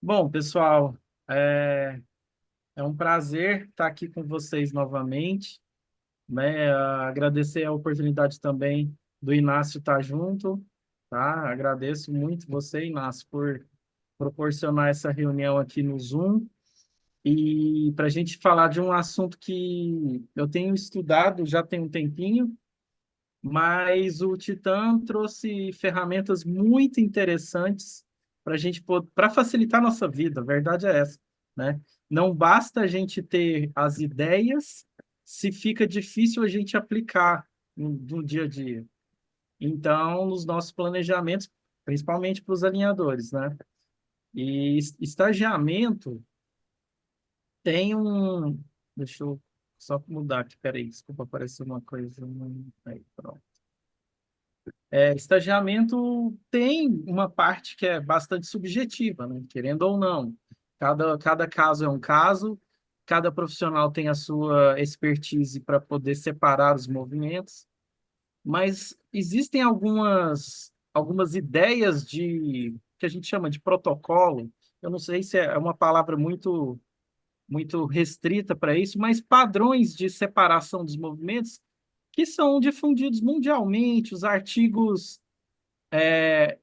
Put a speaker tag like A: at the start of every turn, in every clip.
A: Bom, pessoal, é, é um prazer estar aqui com vocês novamente, né? Agradecer a oportunidade também do Inácio estar junto, tá? Agradeço muito você, Inácio, por proporcionar essa reunião aqui no Zoom e para a gente falar de um assunto que eu tenho estudado já tem um tempinho, mas o Titan trouxe ferramentas muito interessantes para a gente para facilitar a nossa vida. A verdade é essa, né? Não basta a gente ter as ideias se fica difícil a gente aplicar no dia a dia. Então, nos nossos planejamentos, principalmente para os alinhadores, né? E estagiamento tem um. Deixa eu só mudar aqui, peraí, desculpa, apareceu uma coisa. Aí, pronto. Estagiamento tem uma parte que é bastante subjetiva, né? Querendo ou não. Cada caso é um caso, cada profissional tem a sua expertise para poder separar os movimentos, mas existem algumas ideias de que a gente chama de protocolo. Eu não sei se é uma palavra muito restrita para isso, mas padrões de separação dos movimentos que são difundidos mundialmente, os artigos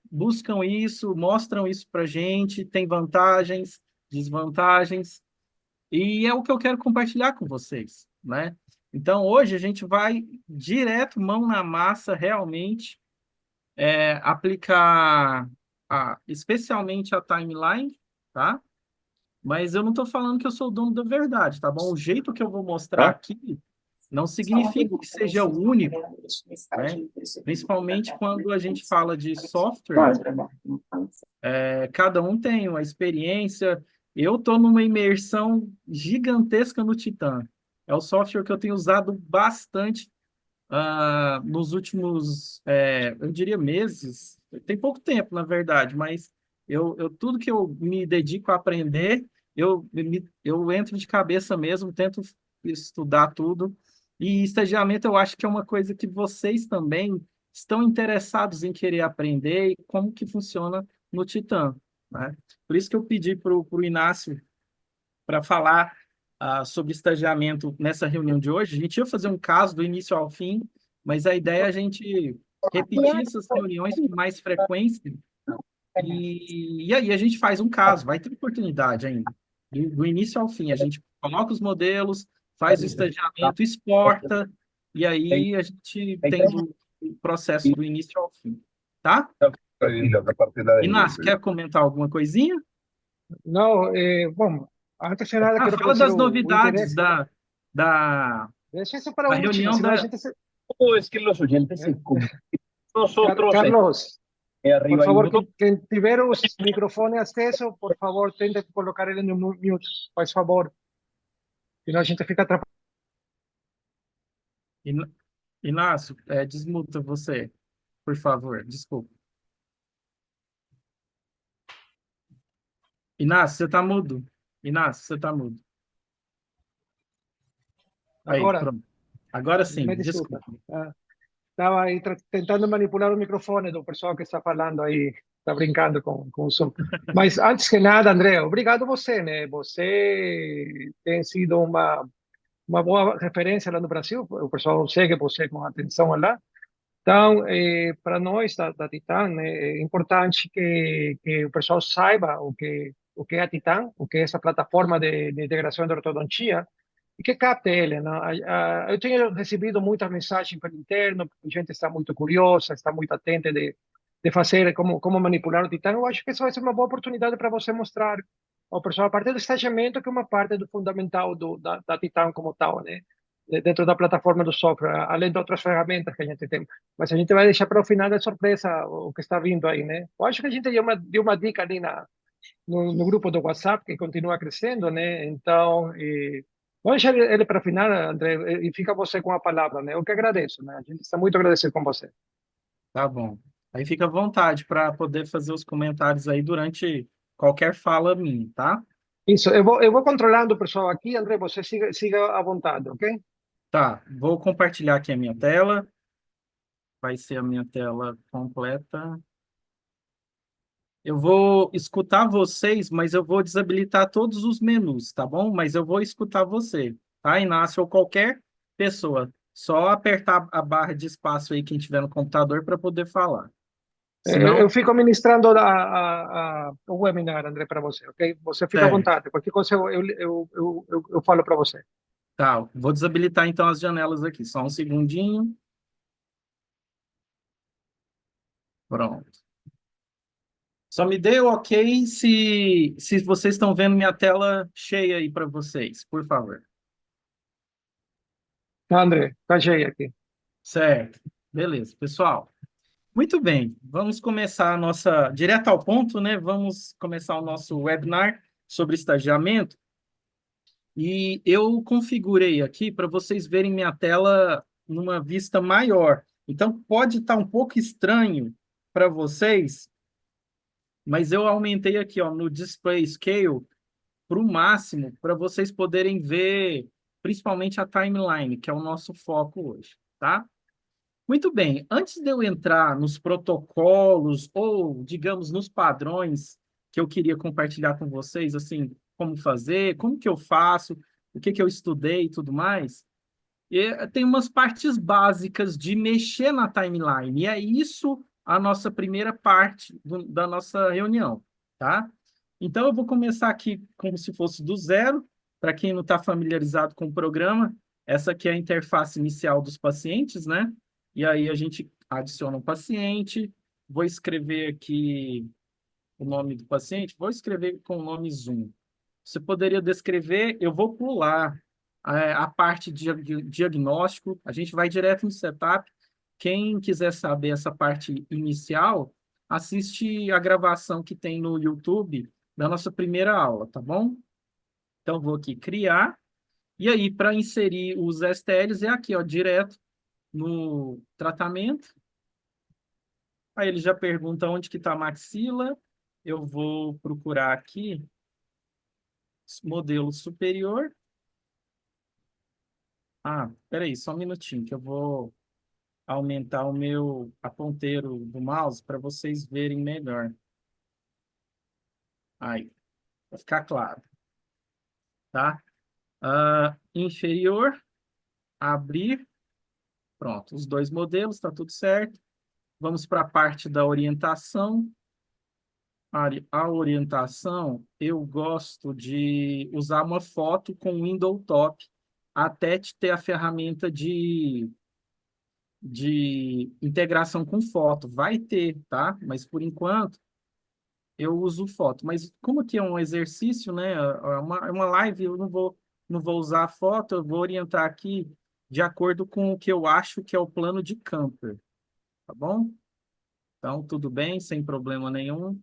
A: buscam isso, mostram isso para gente, tem vantagens, desvantagens, e é o que eu quero compartilhar com vocês, né? Então, hoje a gente vai direto, mão na massa, realmente, aplicar especialmente a timeline, tá? Mas eu não estou falando que eu sou o dono da verdade, tá bom? O jeito que eu vou mostrar
B: Tá?
A: aqui não significa que seja o único, né? Principalmente quando a gente fala de software, cada um tem uma experiência. Eu estou numa imersão gigantesca no Titan. É o software que eu tenho usado bastante nos últimos, eu diria, meses. Tem pouco tempo, na verdade, mas tudo que eu me dedico a aprender, eu entro de cabeça mesmo, tento estudar tudo. E estagiamento eu acho que é uma coisa que vocês também estão interessados em querer aprender e como que funciona no Titan, né? Por isso que eu pedi para o Inácio para falar sobre estagiamento nessa reunião de hoje. A gente ia fazer um caso do início ao fim, mas a ideia é a gente repetir essas reuniões com mais frequência e aí a gente faz um caso, vai ter oportunidade ainda. Do início ao fim, a gente coloca os modelos, faz o estagiamento, exporta, e aí a gente tem o processo do início ao fim, tá?
B: La partida
A: Inácio, quer comentar alguma coisinha?
C: No, bueno, antes de nada quero
A: Fala
C: agradecer
A: das
C: o
A: novidades
C: interesse.
A: da,
C: Deixa isso para
A: da
C: a última,
A: reunião
C: senão a
A: da.
C: gente se...
B: ¿Cómo es que los oyentes
C: eh,
B: se comunican? Nosotros
C: Carlos, por
B: arriba hay un
C: favor,
B: botón.
C: quem tiver os microfones aceso, por favor, tente colocar ele no mute, faz favor, senão a gente fica atrapalhado.
A: Iná- Inácio, desmuta você, por favor, desculpa. Inácio, você está mudo. Inácio, você está mudo. Aí,
C: Agora,
A: pronto. Agora
C: me
A: sim,
C: desculpa.
A: desculpa.
C: Estava aí tentando manipular o microfone do pessoal que está falando aí, está brincando com o Zoom. Mas antes que nada, André, obrigado você, né? Você tem sido uma boa referência lá no Brasil, o pessoal segue você com atenção lá. Então, para nós da Titan, né, é importante que o pessoal saiba o que é a Titan, o que é essa plataforma de integração de ortodontia, e que capte ele, né? Eu tenho recebido muitas mensagens pelo interno, a gente está muito curiosa, está muito atenta de fazer como manipular o Titan. Eu acho que isso vai ser uma boa oportunidade para você mostrar ao pessoal, a partir do estagiamento, que é uma parte do fundamental da Titan como tal, né? Dentro da plataforma do software, além de outras ferramentas que a gente tem. Mas a gente vai deixar para o final da surpresa o que está vindo aí, né? Eu acho que a gente deu uma dica ali no grupo do WhatsApp, que continua crescendo, né? Então, vou deixar ele para o final, André, e fica você com a palavra, né? Eu que agradeço, né? A gente está muito agradecido com você.
A: Tá bom. Aí fica à vontade para poder fazer os comentários aí durante qualquer fala minha, tá?
C: Isso, eu vou controlando o pessoal aqui, André, você siga à vontade, ok?
A: Tá, vou compartilhar aqui a minha tela. Vai ser a minha tela completa. Eu vou escutar vocês, mas eu vou desabilitar todos os menus, tá bom? Mas eu vou escutar você, tá, Inácio? Ou qualquer pessoa. Só apertar a barra de espaço aí, quem tiver no computador, para poder falar.
C: Eu
A: Senão,
C: fico ministrando o webinar, André, para você, ok? Você fica à
A: certo.
C: vontade. Qualquer coisa eu falo para você.
A: Tá, vou desabilitar então as janelas aqui. Só um segundinho. Pronto. Só me dê o ok se vocês estão vendo minha tela cheia aí para vocês, por favor.
C: André, está cheio aqui.
A: Certo. Beleza, pessoal. Muito bem, vamos começar a nossa, direto ao ponto, né? Vamos começar o nosso webinar sobre estagiamento. E eu configurei aqui para vocês verem minha tela numa vista maior. Então, pode estar um pouco estranho para vocês, mas eu aumentei aqui, ó, no Display Scale para o máximo, para vocês poderem ver principalmente a timeline, que é o nosso foco hoje, tá? Muito bem, antes de eu entrar nos protocolos ou, digamos, nos padrões que eu queria compartilhar com vocês, assim, como fazer, como que eu faço, o que que eu estudei e tudo mais, tem umas partes básicas de mexer na timeline, e é isso a nossa primeira parte da nossa reunião, tá? Então, eu vou começar aqui como se fosse do zero, para quem não está familiarizado com o programa, essa aqui é a interface inicial dos pacientes, né? E aí a gente adiciona um paciente, vou escrever aqui o nome do paciente, vou escrever com o nome Zoom. Você poderia descrever, eu vou pular a parte de diagnóstico, a gente vai direto no setup. Quem quiser saber essa parte inicial, assiste a gravação que tem no YouTube da nossa primeira aula, tá bom? Então, vou aqui criar, e aí, para inserir os STLs, é aqui, ó, direto no tratamento. Aí ele já pergunta onde que está a maxila, eu vou procurar aqui, modelo superior. Ah, peraí, só um minutinho, que eu vou aumentar a ponteiro do mouse para vocês verem melhor. Aí, para ficar claro, tá? Inferior, abrir, pronto, os dois modelos, está tudo certo. Vamos para a parte da orientação. A orientação, eu gosto de usar uma foto com window top, até ter a ferramenta de integração com foto. Vai ter, tá? Mas por enquanto eu uso foto. Mas como aqui é um exercício, né? É uma live, eu não vou usar a foto, eu vou orientar aqui de acordo com o que eu acho que é o plano de Camper, tá bom? Então, tudo bem, sem problema nenhum.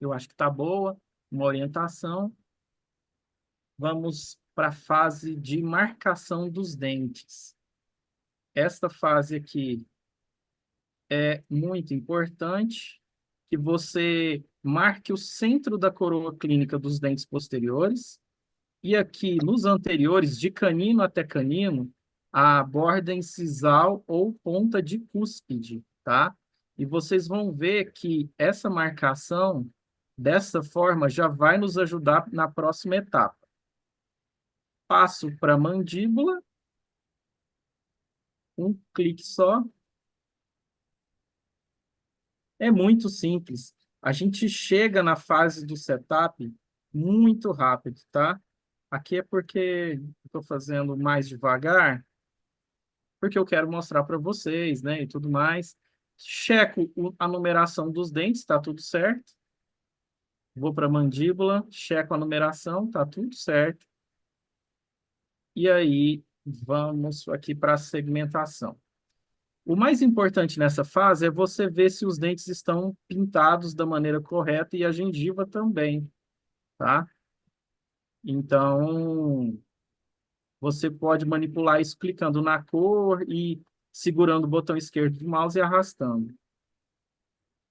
A: Eu acho que tá boa, uma orientação. Vamos para a fase de marcação dos dentes. Esta fase aqui é muito importante, que você marque o centro da coroa clínica dos dentes posteriores e aqui nos anteriores, de canino até canino, a borda incisal ou ponta de cúspide, tá? E vocês vão ver que essa marcação, dessa forma, já vai nos ajudar na próxima etapa. Passo para a mandíbula, um clique só. É muito simples. A gente chega na fase do setup muito rápido, tá? Aqui é porque estou fazendo mais devagar, porque eu quero mostrar para vocês, né, e tudo mais. Checo a numeração dos dentes, tá tudo certo. Vou para a mandíbula, checo a numeração, tá tudo certo. E aí, vamos aqui para a segmentação. O mais importante nessa fase é você ver se os dentes estão pintados da maneira correta e a gengiva também, tá? Então, você pode manipular isso clicando na cor e segurando o botão esquerdo do mouse e arrastando.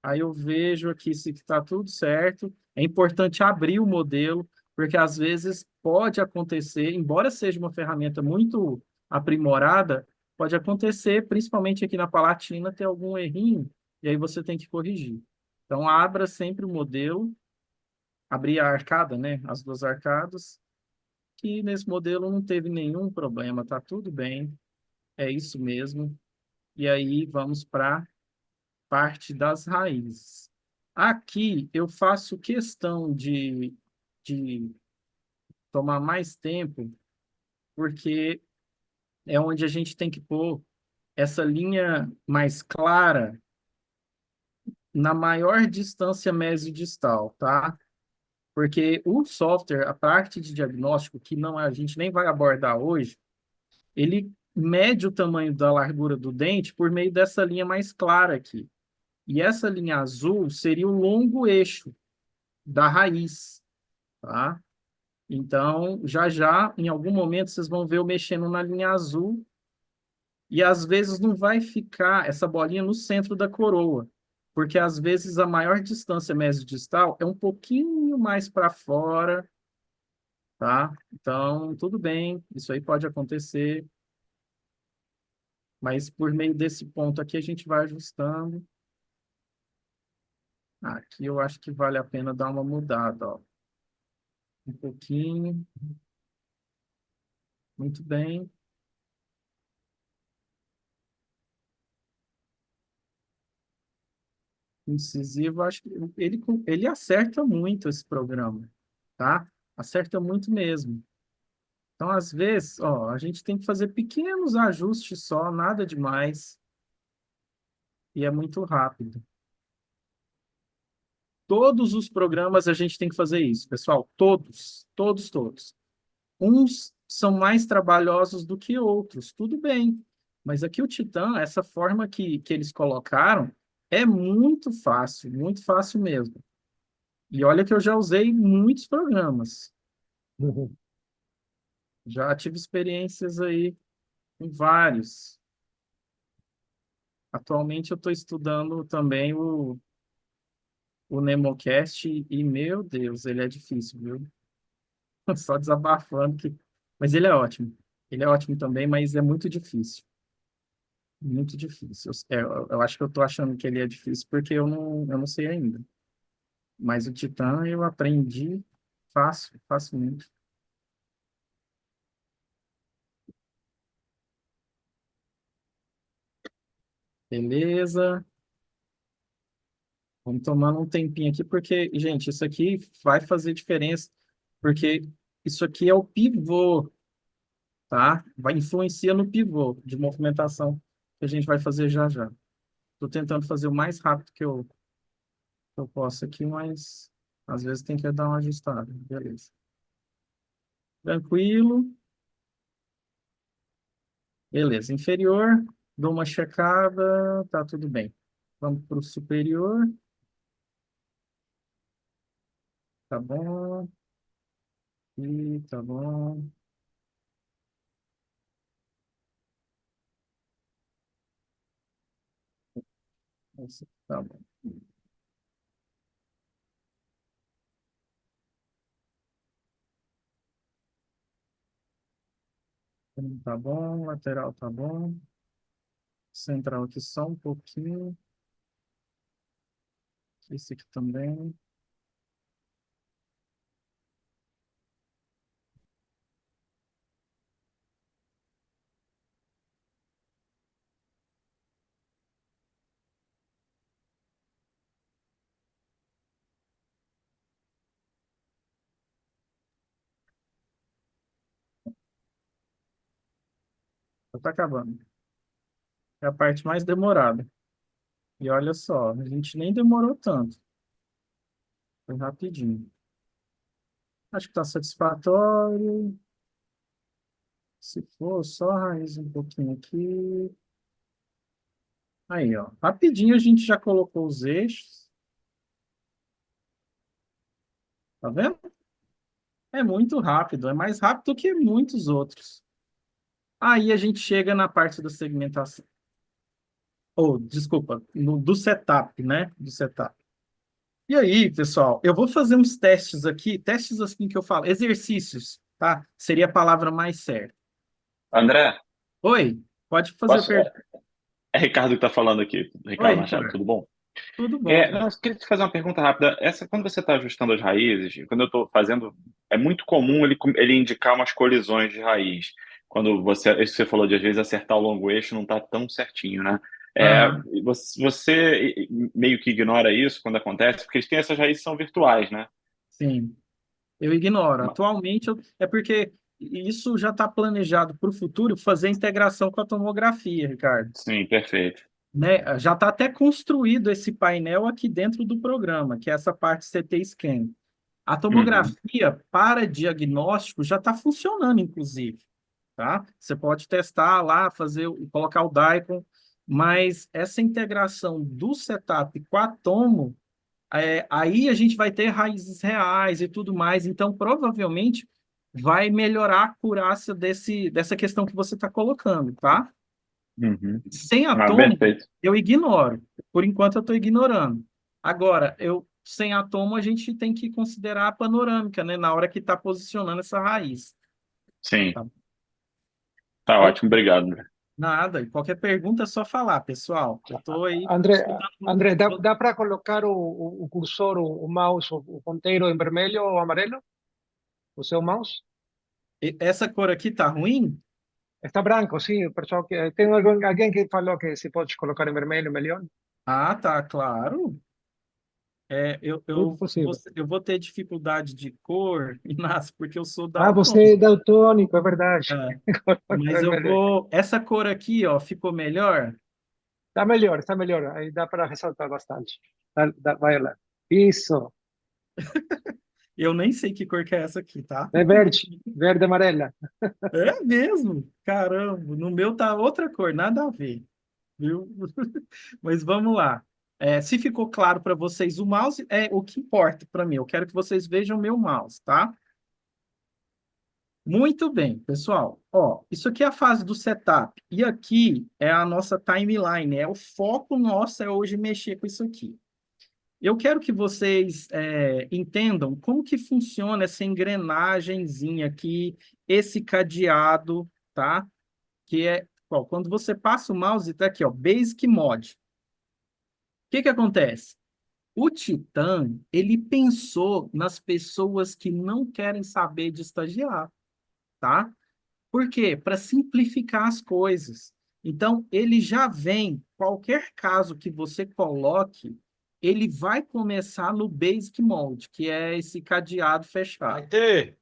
A: Aí eu vejo aqui se está tudo certo. É importante abrir o modelo, porque às vezes pode acontecer, embora seja uma ferramenta muito aprimorada, pode acontecer, principalmente aqui na Palatina, ter algum errinho, e aí você tem que corrigir. Então, abra sempre o modelo, abrir a arcada, né? As duas arcadas, que nesse modelo não teve nenhum problema, tá tudo bem, é isso mesmo. E aí, vamos para parte das raízes. Aqui, eu faço questão de tomar mais tempo, porque é onde a gente tem que pôr essa linha mais clara na maior distância mesodistal, tá? Porque o software, a parte de diagnóstico, que não a gente nem vai abordar hoje, ele mede o tamanho da largura do dente por meio dessa linha mais clara aqui. E essa linha azul seria o longo eixo da raiz, tá? Então, já já, em algum momento, vocês vão ver eu mexendo na linha azul e às vezes não vai ficar essa bolinha no centro da coroa, porque às vezes a maior distância mesodistal é um pouquinho mais para fora, tá? Então, tudo bem, isso aí pode acontecer, mas por meio desse ponto aqui a gente vai ajustando. Aqui eu acho que vale a pena dar uma mudada, ó. Um pouquinho. Muito bem. Incisivo, acho que ele acerta muito esse programa, tá? Acerta muito mesmo. Então, às vezes, ó, a gente tem que fazer pequenos ajustes só, nada demais, e é muito rápido. Todos os programas a gente tem que fazer isso, pessoal. Todos, todos, todos. Uns são mais trabalhosos do que outros, tudo bem. Mas aqui o Titã, essa forma que eles colocaram, é muito fácil mesmo. E olha que eu já usei muitos programas.
C: Uhum.
A: Já tive experiências aí em vários. Atualmente eu estou estudando também o NemoCast e, meu Deus, ele é difícil, viu? Só desabafando que... Mas ele é ótimo. Ele é ótimo também, mas é muito difícil. Muito difícil. Eu acho que eu estou achando que ele é difícil porque eu não sei ainda. Mas o Titã eu aprendi fácil, facilmente. Beleza. Vamos tomando um tempinho aqui, porque, gente, isso aqui vai fazer diferença, porque isso aqui é o pivô, tá? Vai influenciar no pivô de movimentação que a gente vai fazer já já. Estou tentando fazer o mais rápido que eu posso aqui, mas às vezes tem que dar uma ajustada. Beleza. Tranquilo. Beleza. Inferior, dou uma checada, tá tudo bem. Vamos para o superior, tá bom. E tá bom. Esse tá bom. Tá bom, lateral tá bom. Central aqui só um pouquinho. Esse aqui também. Já tá acabando. É a parte mais demorada. E olha só, a gente nem demorou tanto. Foi rapidinho. Acho que tá satisfatório. Se for, só a raiz um pouquinho aqui. Aí, ó. Rapidinho a gente já colocou os eixos. Tá vendo? É muito rápido. É mais rápido que muitos outros. Aí a gente chega na parte da segmentação. Ou, desculpa, do setup, né? Do setup. E aí, pessoal, eu vou fazer uns testes assim que eu falo, exercícios, tá? Seria a palavra mais certa.
D: André,
A: Oi, pode fazer
D: posso...
A: pergunta.
D: é Ricardo que tá falando aqui.
A: Oi,
D: Ricardo Machado,
A: Ricardo.
D: tudo bom?
A: Tudo bom,
D: Não,
A: cara.
D: eu queria te fazer uma pergunta rápida. Quando você está ajustando as raízes, quando eu estou fazendo, é muito comum ele indicar umas colisões de raiz. Quando isso que você falou de às vezes acertar o longo eixo não está tão certinho, né?
A: Aham,
D: Você meio que ignora isso quando acontece, porque eles têm essas raízes que são virtuais, né?
A: sim. Eu ignoro.
D: Ma-
A: Atualmente, é porque isso já está planejado para o futuro fazer integração com a tomografia, Ricardo.
D: Sim, perfeito.
A: Né? Já está até construído esse painel aqui dentro do programa, que é essa parte CT Scan. A
D: Uhum.
A: tomografia para diagnóstico já está funcionando, inclusive, tá? Você pode testar lá, colocar o DICOM, mas essa integração do setup com a tomo, aí a gente vai ter raízes reais e tudo mais, então provavelmente vai melhorar a acurácia dessa questão que você está colocando, tá?
D: Uhum.
A: Sem
D: Ah,
A: atomo,
D: perfeito.
A: eu ignoro. Por enquanto, eu estou ignorando. Agora, sem atomo, a gente tem que considerar a panorâmica, né? Na hora que está posicionando essa raiz.
D: Sim,
A: Tá?
D: tá
A: Ô,
D: ótimo, obrigado, André.
A: nada. E qualquer pergunta é só falar, pessoal. Eu estou aí
C: André,
A: escutando.
C: André, dá para colocar o cursor, o mouse, o ponteiro em vermelho ou amarelo? O seu mouse?
A: Essa cor aqui tá ruim?
C: Está branco, sim, perciò que tem alguém que falou que se pode colocar em vermelho melhor.
A: Ah, tá, claro.
C: Tudo possível.
A: Eu vou ter dificuldade de cor, Inácio, porque eu sou
C: Ah, você é
A: daltônico.
C: daltônico, é verdade.
A: É,
C: Coloca
A: mas eu
C: vermelho.
A: vou. Essa cor aqui, ó, ficou melhor?
C: Está melhor. Aí dá para ressaltar bastante. Vai lá. Isso.
A: Eu nem sei que cor que é essa aqui, tá?
C: É verde, verde amarela.
A: É mesmo? Caramba, no meu tá outra cor, nada a ver, viu? Mas vamos lá. Se ficou claro para vocês o mouse, é o que importa para mim. Eu quero que vocês vejam o meu mouse, tá? Muito bem, pessoal. Ó, isso aqui é a fase do setup. E aqui é a nossa timeline. O foco nosso é hoje mexer com isso aqui. Eu quero que vocês entendam como que funciona essa engrenagemzinha aqui, esse cadeado, tá? Que é, ó, quando você passa o mouse, tá aqui, ó, Basic Mod. O que que acontece? O Titã, ele pensou nas pessoas que não querem saber de estagiar, tá? Por quê? Para simplificar as coisas. Então, ele já vem, qualquer caso que você coloque, ele vai começar no Basic Mode, que é esse cadeado fechado.
E: Maite,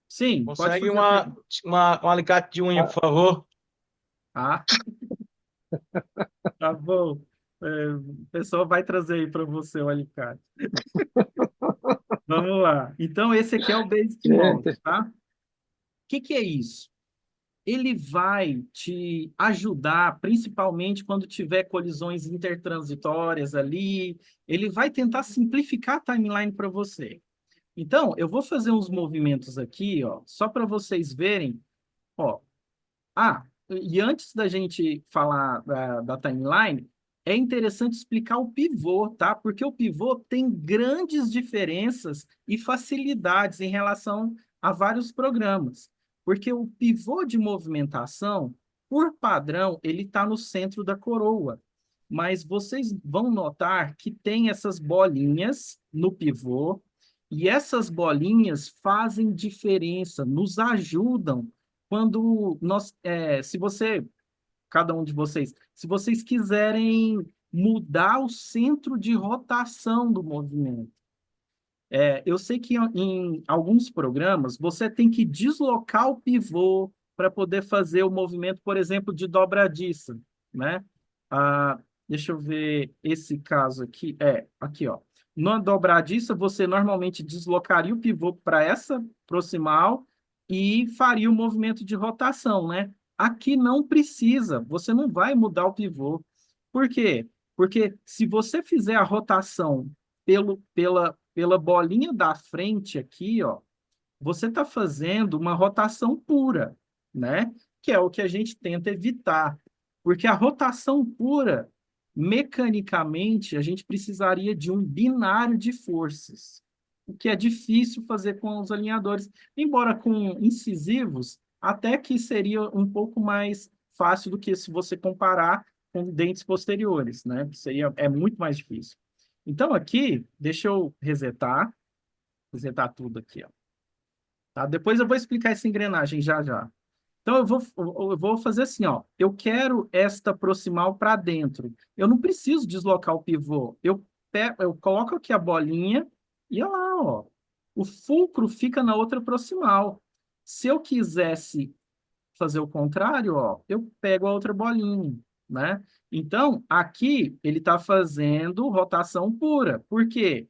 A: Sim, pode
E: consegue
A: fazer a pergunta.
E: um alicate de unha,
C: Ah,
E: por favor?
A: Ah, tá bom. O pessoal vai trazer aí para você o alicate. Vamos lá. Então, esse aqui é o Basic Mode,
C: gente,
A: tá? O que é isso? Ele vai te ajudar, principalmente quando tiver colisões intertransitórias ali. Ele vai tentar simplificar a timeline para você. Então, eu vou fazer uns movimentos aqui, ó, só para vocês verem. Ó, e antes da gente falar da timeline, é interessante explicar o pivô, tá? Porque o pivô tem grandes diferenças e facilidades em relação a vários programas. Porque o pivô de movimentação, por padrão, ele está no centro da coroa. Mas vocês vão notar que tem essas bolinhas no pivô, e essas bolinhas fazem diferença, nos ajudam quando se você, cada um de vocês, se vocês quiserem mudar o centro de rotação do movimento. Eu sei que em alguns programas você tem que deslocar o pivô para poder fazer o movimento, por exemplo, de dobradiça, né? Ah, deixa eu ver esse caso aqui. Aqui, ó. Na dobradiça, você normalmente deslocaria o pivô para essa proximal e faria o movimento de rotação, né? Aqui não precisa, você não vai mudar o pivô. Por quê? Porque se você fizer a rotação pela bolinha da frente aqui, ó, você está fazendo uma rotação pura, né? Que é o que a gente tenta evitar. Porque a rotação pura, mecanicamente, a gente precisaria de um binário de forças, o que é difícil fazer com os alinhadores. Embora com incisivos, até que seria um pouco mais fácil do que se você comparar com dentes posteriores, né? É muito mais difícil. Então, aqui, deixa eu resetar tudo aqui, ó. Tá? Depois eu vou explicar essa engrenagem já já. Então, eu vou fazer assim, ó. Eu quero esta proximal para dentro. Eu não preciso deslocar o pivô. Eu coloco aqui a bolinha e olha lá, ó. O fulcro fica na outra proximal. Se eu quisesse fazer o contrário, ó, eu pego a outra bolinha, né? Então, aqui ele está fazendo rotação pura. Por quê?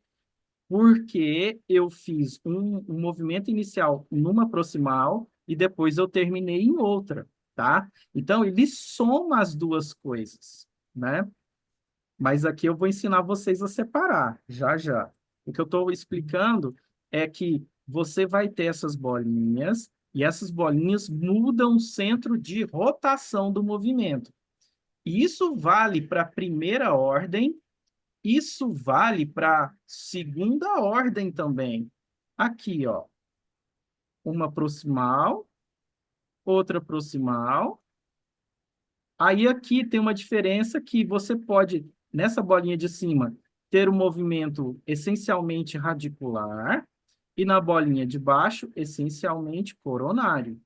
A: Porque eu fiz um movimento inicial numa proximal e depois eu terminei em outra, tá? Então, ele soma as duas coisas, né? Mas aqui eu vou ensinar vocês a separar, já já. O que eu estou explicando é que você vai ter essas bolinhas e essas bolinhas mudam o centro de rotação do movimento. E isso vale para a primeira ordem, isso vale para a segunda ordem também. Aqui, ó, uma proximal, outra proximal. Aí aqui tem uma diferença que você pode, nessa bolinha de cima, ter um movimento essencialmente radicular e na bolinha de baixo, essencialmente coronário,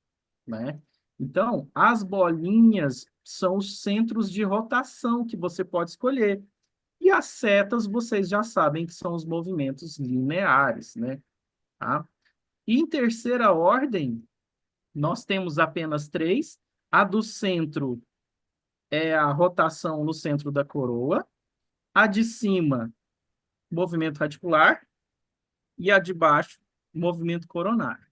A: né? Então, as bolinhas são os centros de rotação que você pode escolher. E as setas, vocês já sabem que são os movimentos lineares, né? Tá? E em terceira ordem, nós temos apenas três. A do centro é a rotação no centro da coroa. A de cima, movimento radicular. E a de baixo, movimento coronário.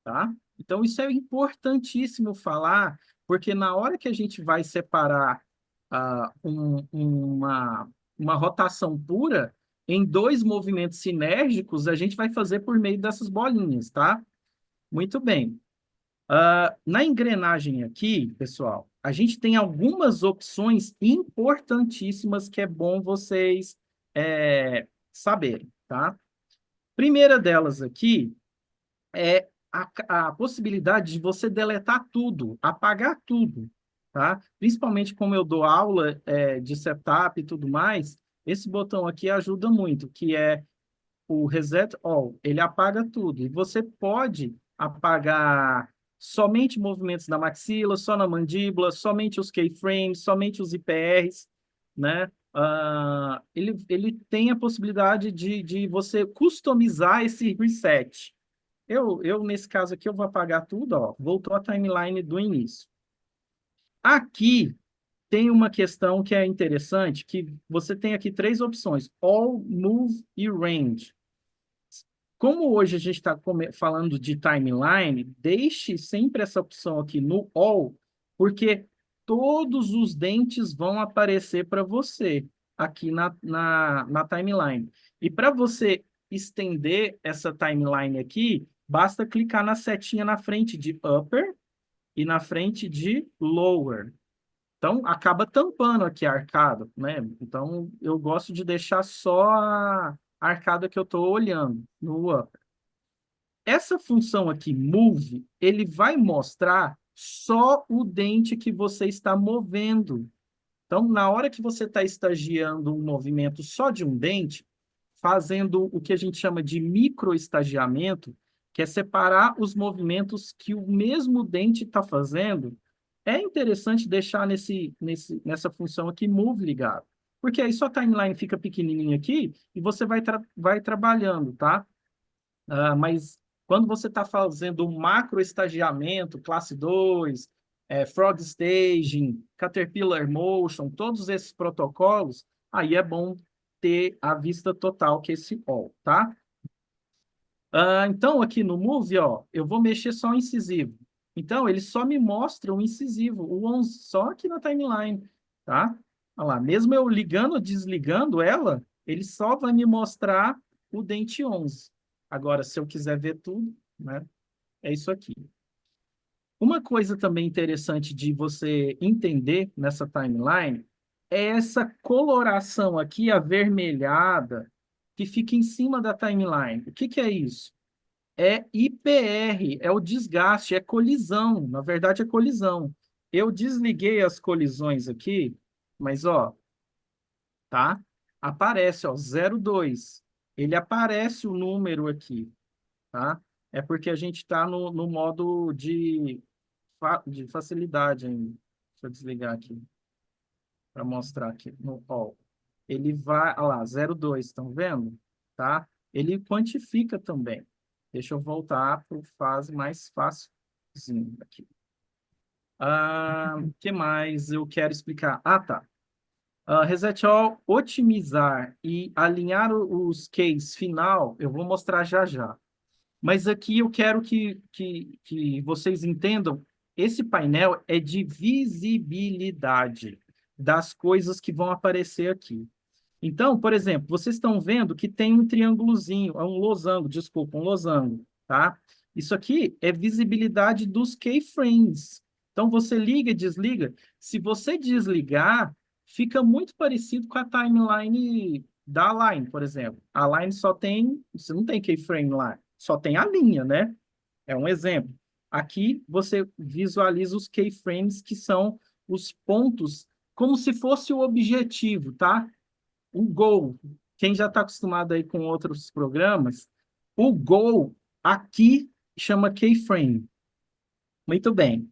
A: Tá? Então, isso é importantíssimo falar, porque na hora que a gente vai separar uma rotação pura, em dois movimentos sinérgicos, a gente vai fazer por meio dessas bolinhas, tá? Muito bem. Na engrenagem aqui, pessoal, a gente tem algumas opções importantíssimas que é bom vocês saberem, tá? Primeira delas aqui é a possibilidade de você deletar tudo, apagar tudo, tá? Principalmente como eu dou aula de setup e tudo mais, esse botão aqui ajuda muito, que é o Reset All. Ele apaga tudo. E você pode apagar somente movimentos da maxila, só na mandíbula, somente os keyframes, somente os IPRs, né? Ele tem a possibilidade de você customizar esse reset. Nesse caso aqui, eu vou apagar tudo, ó. Voltou a timeline do início. Aqui tem uma questão que é interessante, que você tem aqui três opções: All, Move e Range. Como hoje a gente está falando de timeline, deixe sempre essa opção aqui no All, porque todos os dentes vão aparecer para você aqui na timeline. E para você estender essa timeline aqui, basta clicar na setinha na frente de Upper e na frente de Lower. Então, acaba tampando aqui a arcada, né? Então, eu gosto de deixar só a arcada que eu estou olhando no Upper. Essa função aqui, Move, ele vai mostrar só o dente que você está movendo. Então, na hora que você está estagiando um movimento só de um dente, fazendo o que a gente chama de microestagiamento, que é separar os movimentos que o mesmo dente está fazendo, é interessante deixar nessa função aqui, Move, ligado. Porque aí sua timeline fica pequenininha aqui e você vai trabalhando, tá? Mas quando você está fazendo o macroestagiamento, classe 2, Frog Staging, Caterpillar Motion, todos esses protocolos, aí é bom ter a vista total, que é esse All, tá? Então, aqui no Move, ó, eu vou mexer só o incisivo. Então, ele só me mostra o incisivo, o 11, só aqui na timeline, tá? Olha lá, mesmo eu ligando ou desligando ela, ele só vai me mostrar o dente 11. Agora, se eu quiser ver tudo, né, é isso aqui. Uma coisa também interessante de você entender nessa timeline é essa coloração aqui avermelhada que fica em cima da timeline. O que é isso? É IPR, é o desgaste, é colisão. Na verdade, é colisão. Eu desliguei as colisões aqui Mas, ó, tá? Aparece, ó, 02. Ele aparece o número aqui, tá? É porque a gente está no modo de facilidade ainda. Deixa eu desligar aqui para mostrar aqui no ó. Ele vai, olha lá, 02, estão vendo? Tá? Ele quantifica também. Deixa eu voltar para o fase mais fácilzinho aqui. O que mais eu quero explicar? Ah, tá. Reset All, otimizar e alinhar os keys final, eu vou mostrar já já. Mas aqui eu quero que vocês entendam, esse painel é de visibilidade das coisas que vão aparecer aqui. Então, por exemplo, vocês estão vendo que tem um triângulozinho, um losango, desculpa, um losango, tá? Isso aqui é visibilidade dos keyframes. Então, você liga e desliga. Se você desligar, fica muito parecido com a timeline da Line, por exemplo. A Line só tem, você não tem keyframe lá, só tem a linha, né? É um exemplo. Aqui você visualiza os keyframes, que são os pontos, como se fosse o objetivo, tá? O Go, quem já está acostumado aí com outros programas, o Go aqui chama keyframe. Muito bem.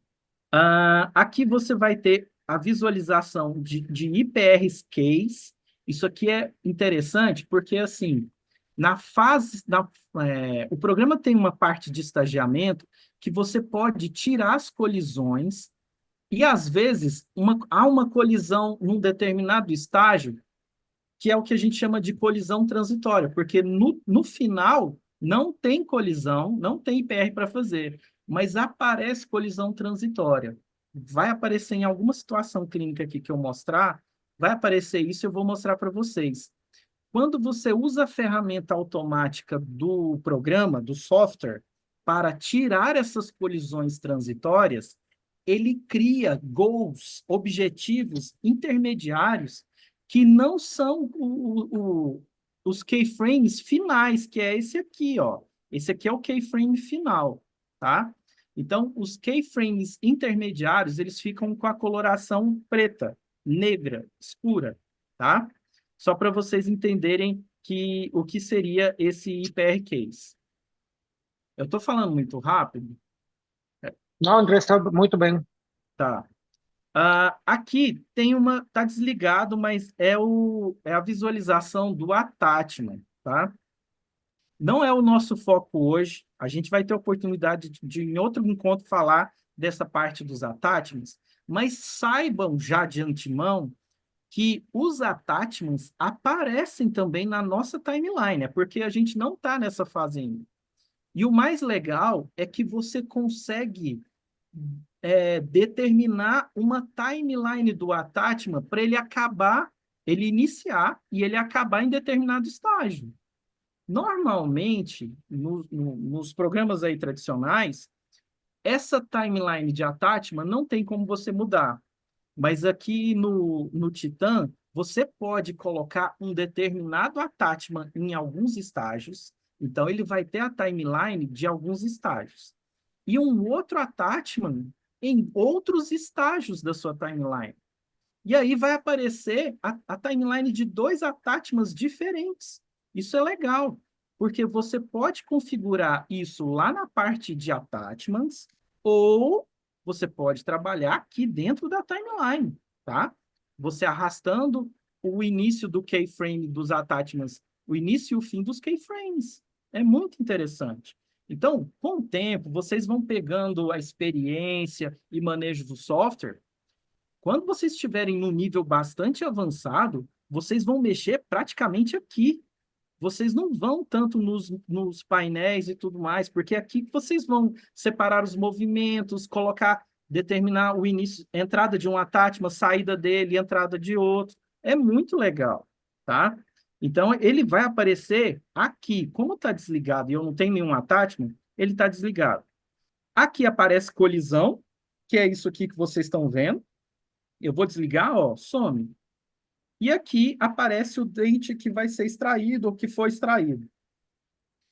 A: Aqui você vai ter a visualização de IPRs keys. Isso aqui é interessante porque, assim, o programa tem uma parte de estagiamento que você pode tirar as colisões e, às vezes, há uma colisão num determinado estágio que é o que a gente chama de colisão transitória, porque no final não tem colisão, não tem IPR para fazer, mas aparece colisão transitória. Vai aparecer em alguma situação clínica aqui que eu mostrar, vai aparecer isso, eu vou mostrar para vocês. Quando você usa a ferramenta automática do programa, do software, para tirar essas colisões transitórias, ele cria goals, objetivos intermediários que não são os keyframes finais, que é esse aqui, ó. Esse aqui é o keyframe final, tá? Então, os keyframes intermediários, eles ficam com a coloração preta, negra, escura, tá? Só para vocês entenderem o que seria esse IPR case. Eu estou falando muito rápido?
C: Não, André, está muito bem.
A: Tá. Aqui tem tá desligado, mas é a visualização do attachment, tá? Não é o nosso foco hoje. A gente vai ter oportunidade em outro encontro, falar dessa parte dos attachments, mas saibam já de antemão que os attachments aparecem também na nossa timeline, é porque a gente não está nessa fase ainda. E o mais legal é que você consegue determinar uma timeline do attachment para ele iniciar e ele acabar em determinado estágio. Normalmente, nos programas aí tradicionais, essa timeline de attachment não tem como você mudar. Mas aqui no Titan, você pode colocar um determinado attachment em alguns estágios. Então, ele vai ter a timeline de alguns estágios. E um outro attachment em outros estágios da sua timeline. E aí vai aparecer a timeline de dois attachments diferentes. Isso é legal, porque você pode configurar isso lá na parte de attachments, ou você pode trabalhar aqui dentro da timeline, tá? Você arrastando o início do keyframe dos attachments, o início e o fim dos keyframes. É muito interessante. Então, com o tempo, vocês vão pegando a experiência e manejo do software. Quando vocês estiverem num nível bastante avançado, vocês vão mexer praticamente aqui. Vocês não vão tanto nos painéis e tudo mais, porque aqui vocês vão separar os movimentos, determinar o início, entrada de um attachment, saída dele, entrada de outro. É muito legal, tá? Então, ele vai aparecer aqui. Como está desligado e eu não tenho nenhum attachment, ele está desligado. Aqui aparece colisão, que é isso aqui que vocês estão vendo. Eu vou desligar, ó, some. E aqui aparece o dente que vai ser extraído ou que foi extraído.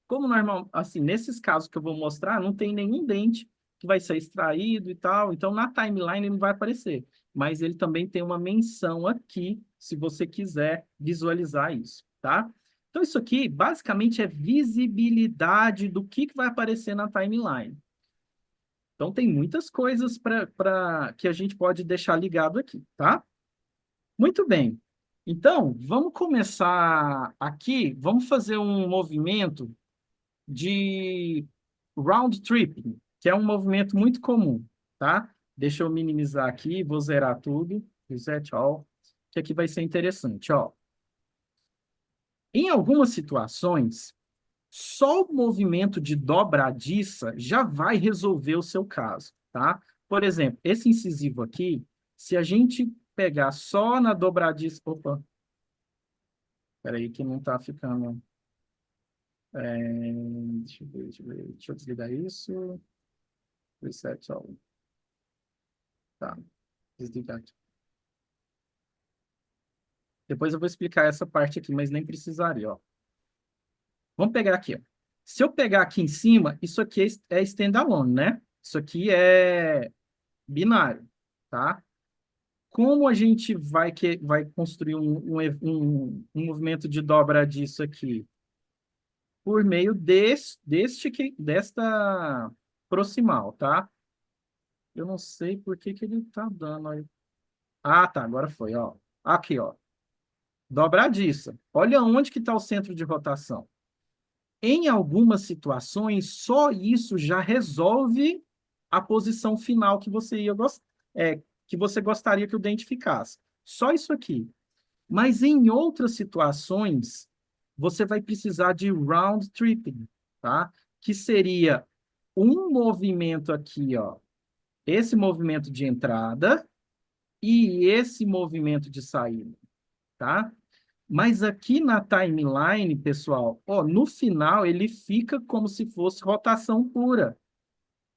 A: Como normal, assim, nesses casos que eu vou mostrar, não tem nenhum dente que vai ser extraído e tal, então na timeline não vai aparecer. mas ele também tem uma menção aqui, se você quiser visualizar isso, tá? Então, isso aqui, basicamente, é visibilidade do que vai aparecer na timeline. Então, tem muitas coisas que a gente pode deixar ligado aqui, tá? Muito bem. Então, vamos começar aqui, vamos fazer um movimento de round tripping, que é um movimento muito comum, tá? Deixa eu minimizar aqui, vou zerar tudo, reset all, que aqui vai ser interessante, ó. Em algumas situações, só o movimento de dobradiça já vai resolver o seu caso, tá? Por exemplo, esse incisivo aqui, se a gente pegar só na dobradiça... Opa, peraí que não tá ficando... deixa eu desligar isso. Reset all. Tá, desligar aqui. Depois eu vou explicar essa parte aqui, mas nem precisaria, ó. Vamos pegar aqui, ó. Se eu pegar aqui em cima, isso aqui é standalone, né? Isso aqui é binário, tá? Como a gente vai construir um movimento de dobra disso aqui? Por meio desta proximal, tá? Eu não sei por que ele tá dando aí. Ah, tá, agora foi, ó. Aqui, ó. Dobradiça. Olha onde que está o centro de rotação. Em algumas situações, só isso já resolve a posição final que que você gostaria que o dente ficasse. Só isso aqui. Mas em outras situações, você vai precisar de round tripping, tá? Que seria um movimento aqui, ó. Esse movimento de entrada e esse movimento de saída, tá? Mas aqui na timeline, pessoal, ó, no final ele fica como se fosse rotação pura.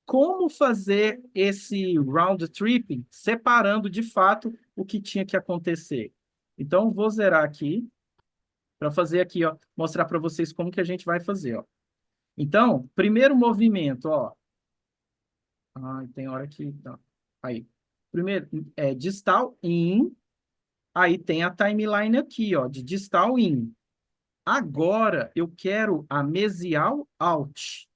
A: Como fazer esse round tripping, separando de fato o que tinha que acontecer? Então, vou zerar aqui para fazer aqui, ó, mostrar para vocês como que a gente vai fazer, ó. Então, primeiro movimento, ó. Ai, tem hora que... Tá. Aí. Primeiro, distal in. Aí tem a timeline aqui, ó, de distal in. Agora, eu quero a mesial out.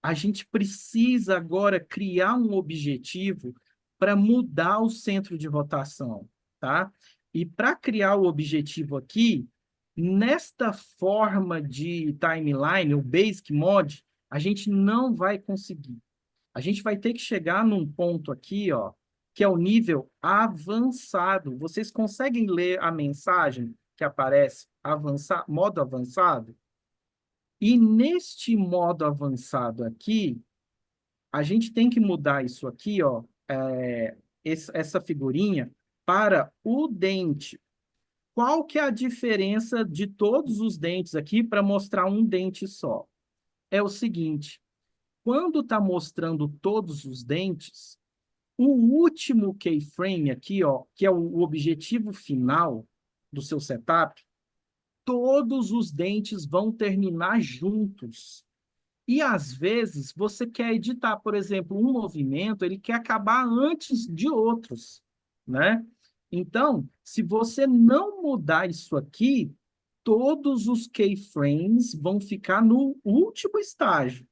A: A gente precisa agora criar um objetivo para mudar o centro de rotação, tá? E para criar o objetivo aqui, nesta forma de timeline, o Basic Mod, a gente não vai conseguir. A gente vai ter que chegar num ponto aqui, ó, que é o nível avançado. Vocês conseguem ler a mensagem que aparece, modo avançado? E neste modo avançado aqui, a gente tem que mudar isso aqui, ó, essa figurinha, para o dente. Qual que é a diferença de todos os dentes aqui para mostrar um dente só? É o seguinte, quando está mostrando todos os dentes, o último keyframe aqui, ó, que é o objetivo final do seu setup, todos os dentes vão terminar juntos. E, às vezes, você quer editar, por exemplo, um movimento, ele quer acabar antes de outros, né? Então, se você não mudar isso aqui, todos os keyframes vão ficar no último estágio.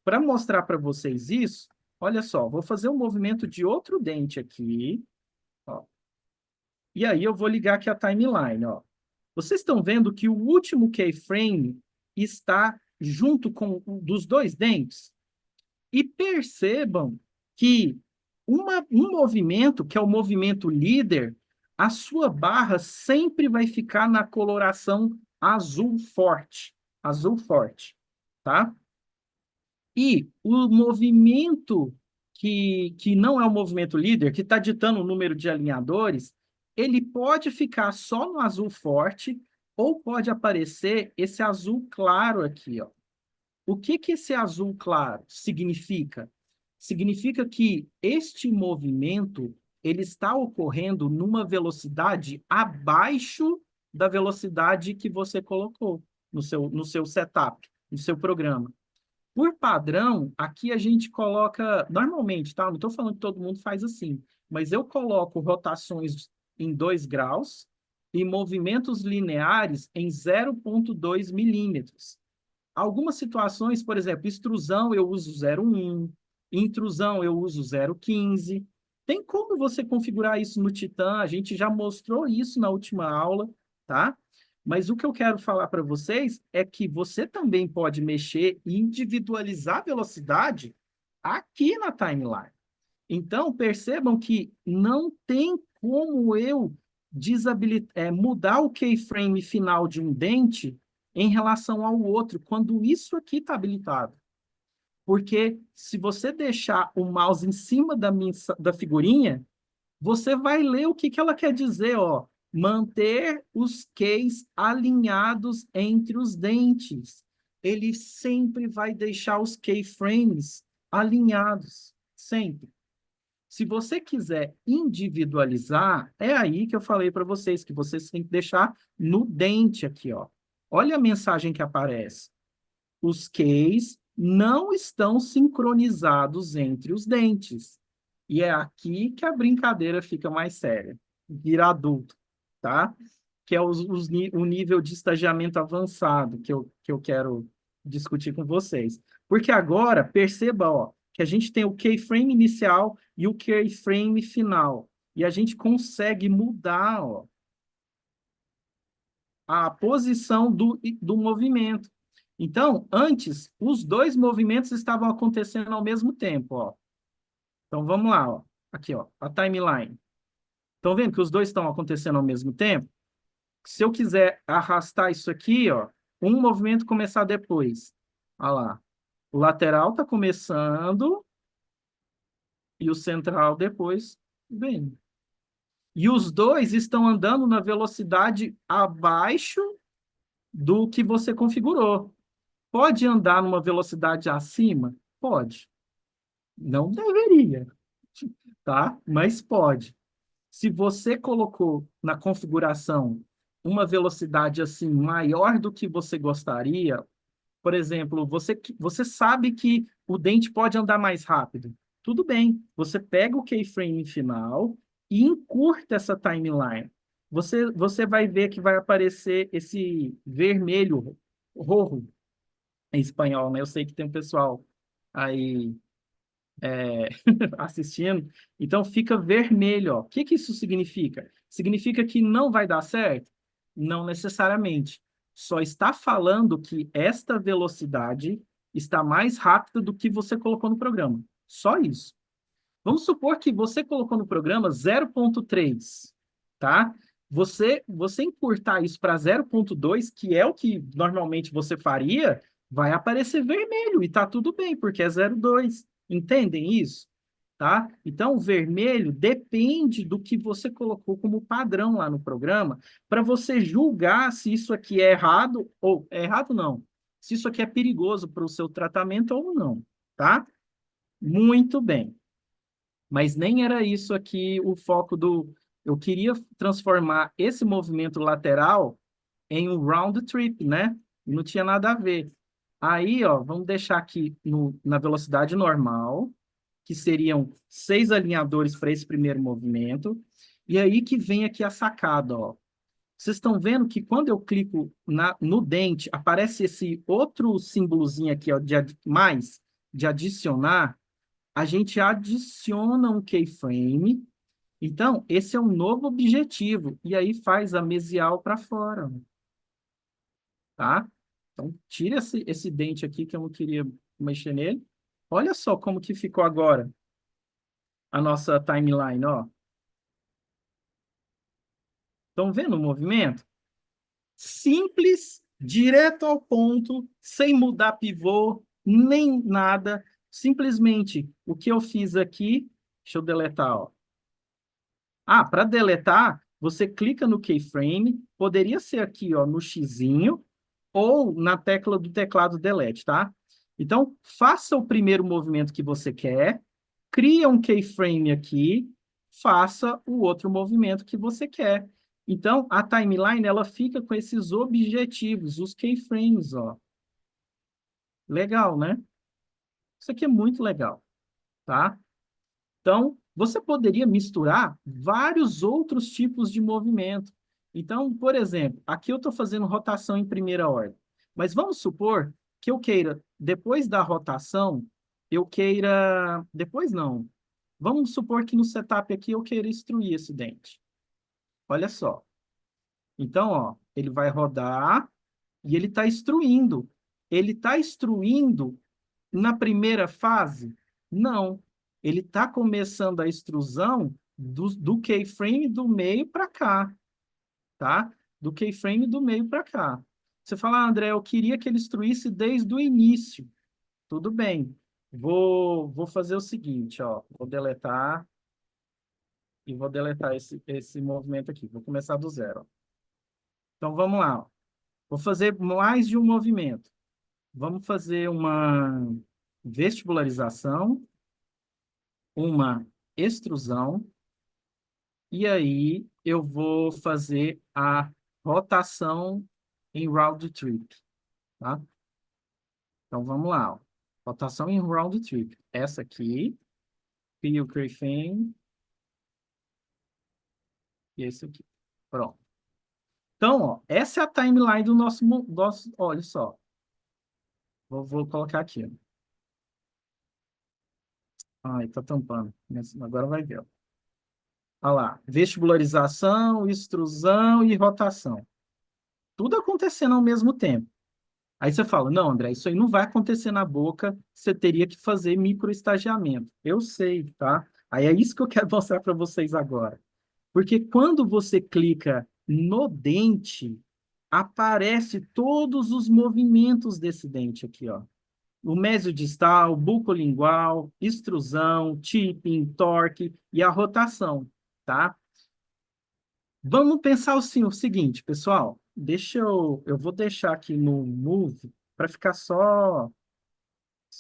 A: Para mostrar para vocês isso, olha só, vou fazer um movimento de outro dente aqui, ó. E aí eu vou ligar aqui a timeline, ó. Vocês estão vendo que o último keyframe está junto com o dos dois dentes? E percebam que um movimento, que é o movimento líder, a sua barra sempre vai ficar na coloração azul forte, tá? E o movimento que não é o movimento líder, que está ditando o número de alinhadores, ele pode ficar só no azul forte ou pode aparecer esse azul claro aqui, ó. O que que esse azul claro significa? Significa que este movimento ele está ocorrendo numa velocidade abaixo da velocidade que você colocou no seu setup, no seu programa. Por padrão, aqui a gente coloca, normalmente, tá? Não estou falando que todo mundo faz assim, mas eu coloco rotações em 2 graus e movimentos lineares em 0,2 milímetros. Algumas situações, por exemplo, extrusão eu uso 0,1, intrusão eu uso 0,15. Tem como você configurar isso no Titan, a gente já mostrou isso na última aula, tá? Mas o que eu quero falar para vocês é que você também pode mexer e individualizar a velocidade aqui na timeline. Então, percebam que não tem como eu mudar o keyframe final de um dente em relação ao outro, quando isso aqui está habilitado. Porque se você deixar o mouse em cima da figurinha, você vai ler o que ela quer dizer, ó. Manter os keys alinhados entre os dentes. Ele sempre vai deixar os keyframes alinhados, sempre. Se você quiser individualizar, é aí que eu falei para vocês, que vocês têm que deixar no dente aqui, ó. Olha a mensagem que aparece. Os keys não estão sincronizados entre os dentes. E é aqui que a brincadeira fica mais séria. Vira adulto, tá? Que é o nível de estagiamento avançado que eu quero discutir com vocês. Porque agora, perceba, ó, que a gente tem o keyframe inicial e o keyframe final. E a gente consegue mudar, ó, a posição do movimento. Então, antes, os dois movimentos estavam acontecendo ao mesmo tempo, ó. Então, vamos lá, ó. Aqui, ó, a timeline. Estão vendo que os dois estão acontecendo ao mesmo tempo? Se eu quiser arrastar isso aqui, ó, um movimento começar depois. Olha lá. O lateral está começando e o central depois vem. E os dois estão andando na velocidade abaixo do que você configurou. Pode andar numa velocidade acima? Pode. Não deveria, tá? Mas pode. Se você colocou na configuração uma velocidade assim maior do que você gostaria, por exemplo, você sabe que o dente pode andar mais rápido. Tudo bem, você pega o keyframe final e encurta essa timeline. Você vai ver que vai aparecer esse vermelho rojo em espanhol, né? Eu sei que tem um pessoal aí assistindo. Então fica vermelho, ó. O que que isso significa? Significa que não vai dar certo? Não necessariamente. Só está falando que esta velocidade está mais rápida do que você colocou no programa. Só isso. Vamos supor que você colocou no programa 0,3, tá? Você encurtar isso para 0,2, que é o que normalmente você faria, vai aparecer vermelho e tá tudo bem, porque é 0,2. Entendem isso? Tá? Então, o vermelho depende do que você colocou como padrão lá no programa, para você julgar se isso aqui é errado ou é errado não. Se isso aqui é perigoso para o seu tratamento ou não, tá? Muito bem. Mas nem era isso aqui o foco do. Eu queria transformar esse movimento lateral em um round trip, né? Não tinha nada a ver. Aí, ó, vamos deixar aqui na velocidade normal, que seriam 6 alinhadores para esse primeiro movimento. E aí que vem aqui a sacada, ó. Vocês estão vendo que quando eu clico no dente, aparece esse outro símbolozinho aqui, ó, de adicionar. A gente adiciona um keyframe. Então, esse é um novo objetivo. E aí faz a mesial para fora, tá? Então, tira esse dente aqui que eu não queria mexer nele. Olha só como que ficou agora a nossa timeline, ó. Estão vendo o movimento? Simples, direto ao ponto, sem mudar pivô, nem nada. Simplesmente, o que eu fiz aqui, deixa eu deletar, ó. Ah, para deletar, você clica no keyframe, poderia ser aqui, ó, no xizinho, ou na tecla do teclado delete, tá? Então, faça o primeiro movimento que você quer, cria um keyframe aqui, faça o outro movimento que você quer. Então, a timeline, ela fica com esses objetivos, os keyframes, ó. Legal, né? Isso aqui é muito legal, tá? Então, você poderia misturar vários outros tipos de movimento. Então, por exemplo, aqui eu estou fazendo rotação em primeira ordem. Mas vamos supor que eu queira, depois da rotação, eu queira. Depois não. Vamos supor que no setup aqui eu queira instruir esse dente. Olha só. Então, ó, ele vai rodar e ele está instruindo. Ele está instruindo na primeira fase? Não. Ele está começando a extrusão do keyframe do meio para cá, tá? Do keyframe do meio para cá. Você fala, ah, André, eu queria que ele instruísse desde o início. Tudo bem. Vou fazer o seguinte, ó. Vou deletar e vou deletar esse movimento aqui. Vou começar do zero. Ó. Então, vamos lá. Ó. Vou fazer mais de um movimento. Vamos fazer uma vestibularização, uma extrusão, e aí eu vou fazer a rotação em round trip, tá? Então, vamos lá. Ó. Rotação em round trip. Essa aqui, Pio Crayfane, e esse aqui. Pronto. Então, ó, essa é a timeline do nosso olha só. Vou colocar aqui. Ó. Ai, tá tampando. Agora vai ver. Ó. Olha lá. Vestibularização, extrusão e rotação. Tudo acontecendo ao mesmo tempo. Aí você fala, não, André, isso aí não vai acontecer na boca, você teria que fazer microestagiamento. Eu sei, tá? Aí é isso que eu quero mostrar para vocês agora. Porque quando você clica no dente, aparece todos os movimentos desse dente aqui, ó. O mesiodistal, bucolingual, extrusão, tipping, torque e a rotação, tá? Vamos pensar assim, o seguinte, pessoal. Eu vou deixar aqui no Move para ficar só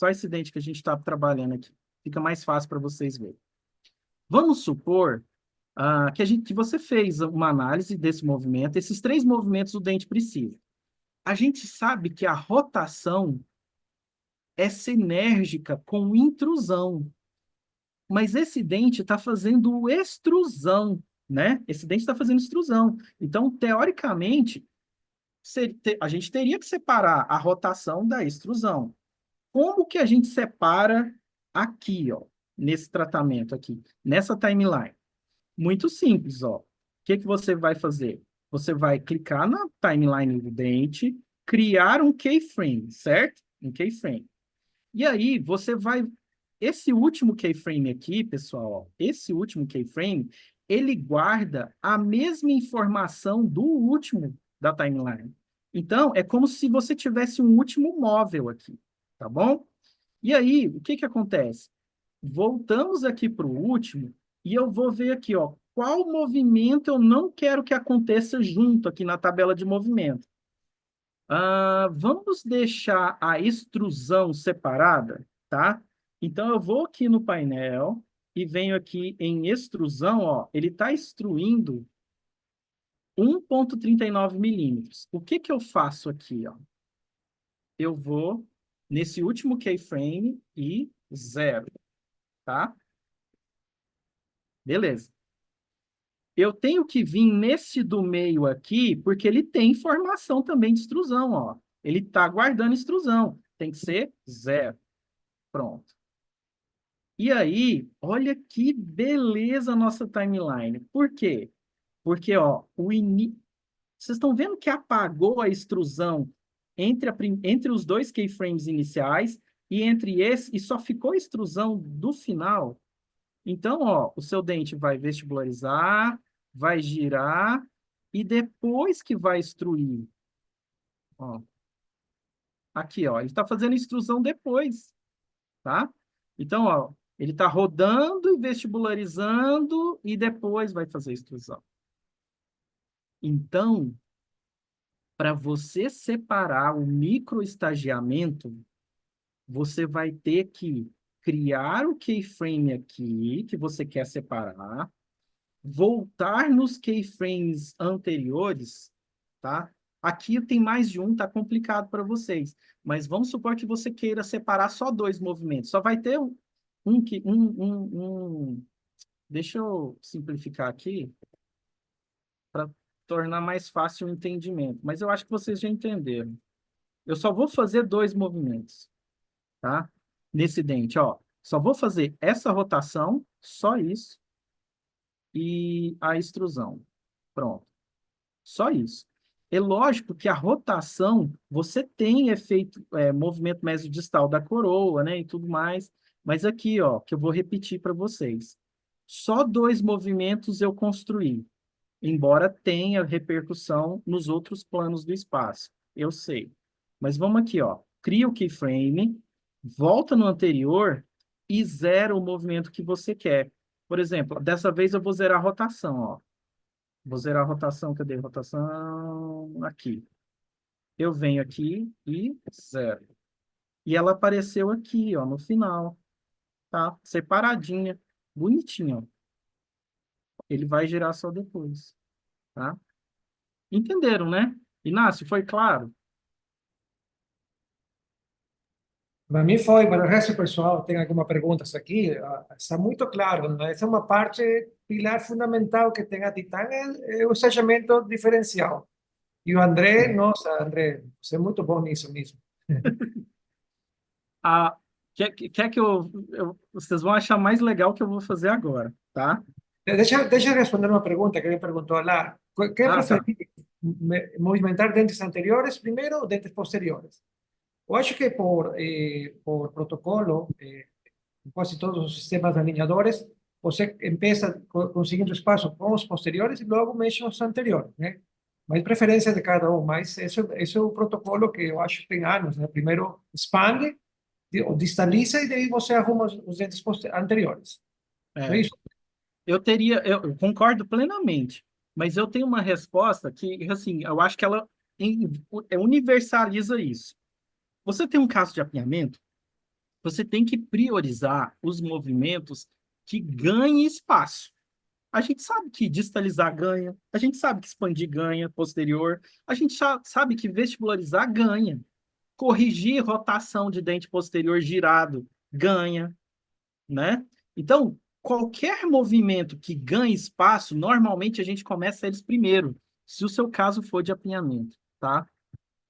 A: esse dente que a gente está trabalhando aqui. Fica mais fácil para vocês verem. Vamos supor que você fez uma análise desse movimento. Esses 3 movimentos o dente precisa. A gente sabe que a rotação é sinérgica com intrusão. Mas esse dente está fazendo extrusão, né? Esse dente está fazendo extrusão. Então, teoricamente, a gente teria que separar a rotação da extrusão. Como que a gente separa aqui, ó, nesse tratamento aqui, nessa timeline? Muito simples, ó. O que você vai fazer? Você vai clicar na timeline do dente, criar um keyframe, certo? Um keyframe. E aí, você vai... Esse último keyframe aqui, pessoal, ó, esse último keyframe, ele guarda a mesma informação do último da timeline. Então, é como se você tivesse um último móvel aqui, tá bom? E aí, o que acontece? Voltamos aqui para o último e eu vou ver aqui, ó, qual movimento eu não quero que aconteça junto aqui na tabela de movimento. Vamos deixar a extrusão separada, tá? Então, eu vou aqui no painel e venho aqui em extrusão, ó, ele está extruindo 1,39 milímetros. O que eu faço aqui, ó? Eu vou nesse último keyframe e 0, tá? Beleza. Eu tenho que vir nesse do meio aqui, porque ele tem informação também de extrusão, ó. Ele está guardando extrusão. Tem que ser 0. Pronto. E aí, olha que beleza a nossa timeline. Por quê? Porque, ó, vocês estão vendo que apagou a extrusão entre os 2 keyframes iniciais e entre esse, e só ficou a extrusão do final. Então, ó, o seu dente vai vestibularizar, vai girar e depois que vai extruir. Ó, aqui, ó, ele está fazendo extrusão depois, tá? Então, ó, ele está rodando e vestibularizando e depois vai fazer extrusão. Então, para você separar o microestagiamento, você vai ter que criar o keyframe aqui que você quer separar, voltar nos keyframes anteriores, tá? Aqui tem mais de um, tá complicado para vocês. Mas vamos supor que você queira separar só dois movimentos. Só vai ter um. Deixa eu simplificar aqui para tornar mais fácil o entendimento. Mas eu acho que vocês já entenderam. Eu só vou fazer dois movimentos, tá? Nesse dente, ó. Só vou fazer essa rotação, só isso, e a extrusão. Pronto. Só isso. É lógico que a rotação, você tem efeito, movimento mesodistal da coroa, né, e tudo mais, mas aqui, ó, que eu vou repetir para vocês. Só dois movimentos eu construí, embora tenha repercussão nos outros planos do espaço. Eu sei. Mas vamos aqui, ó. Cria o keyframe, volta no anterior e zera o movimento que você quer. Por exemplo, dessa vez eu vou zerar a rotação, ó. Vou zerar a rotação, cadê a rotação? Aqui. Eu venho aqui e zero. E ela apareceu aqui, ó, no final, tá? Separadinha, bonitinha, ó. Ele vai girar só depois, tá? Entenderam, né? Inácio, foi claro?
C: Para mim foi, para o resto do pessoal, tem algumas perguntas aqui, está muito claro, né? Essa é uma parte pilar fundamental que tem a Titan, é o ensajamento diferencial. E o André, nossa, André, você é muito bom nisso mesmo.
A: Ah, quer que vocês vão achar mais legal o que eu vou fazer agora, tá?
C: Deixa eu responder uma pergunta que ele perguntou lá. ¿Qué
A: Ah, tá.
C: preferir? ¿Movimentar dentes anteriores primeiro ou dentes posteriores? Eu acho que por protocolo, em quase todos os sistemas de alinhadores, você começa conseguindo espaço com os posteriores e logo mexe os anteriores, né? Mas preferência de cada um. Mas esse é o protocolo que eu acho que tem anos, né? Primeiro expande, distaliza e daí você arruma os dentes anteriores. Não é
A: É,
C: isso?
A: eu concordo plenamente, mas eu tenho uma resposta que, assim, eu acho que ela universaliza isso. Você tem um caso de apinhamento, você tem que priorizar os movimentos que ganhem espaço. A gente sabe que distalizar ganha, a gente sabe que expandir ganha, posterior, a gente sabe que vestibularizar ganha, corrigir rotação de dente posterior girado ganha, né? Então, qualquer movimento que ganhe espaço, normalmente a gente começa eles primeiro, se o seu caso for de apinhamento, tá?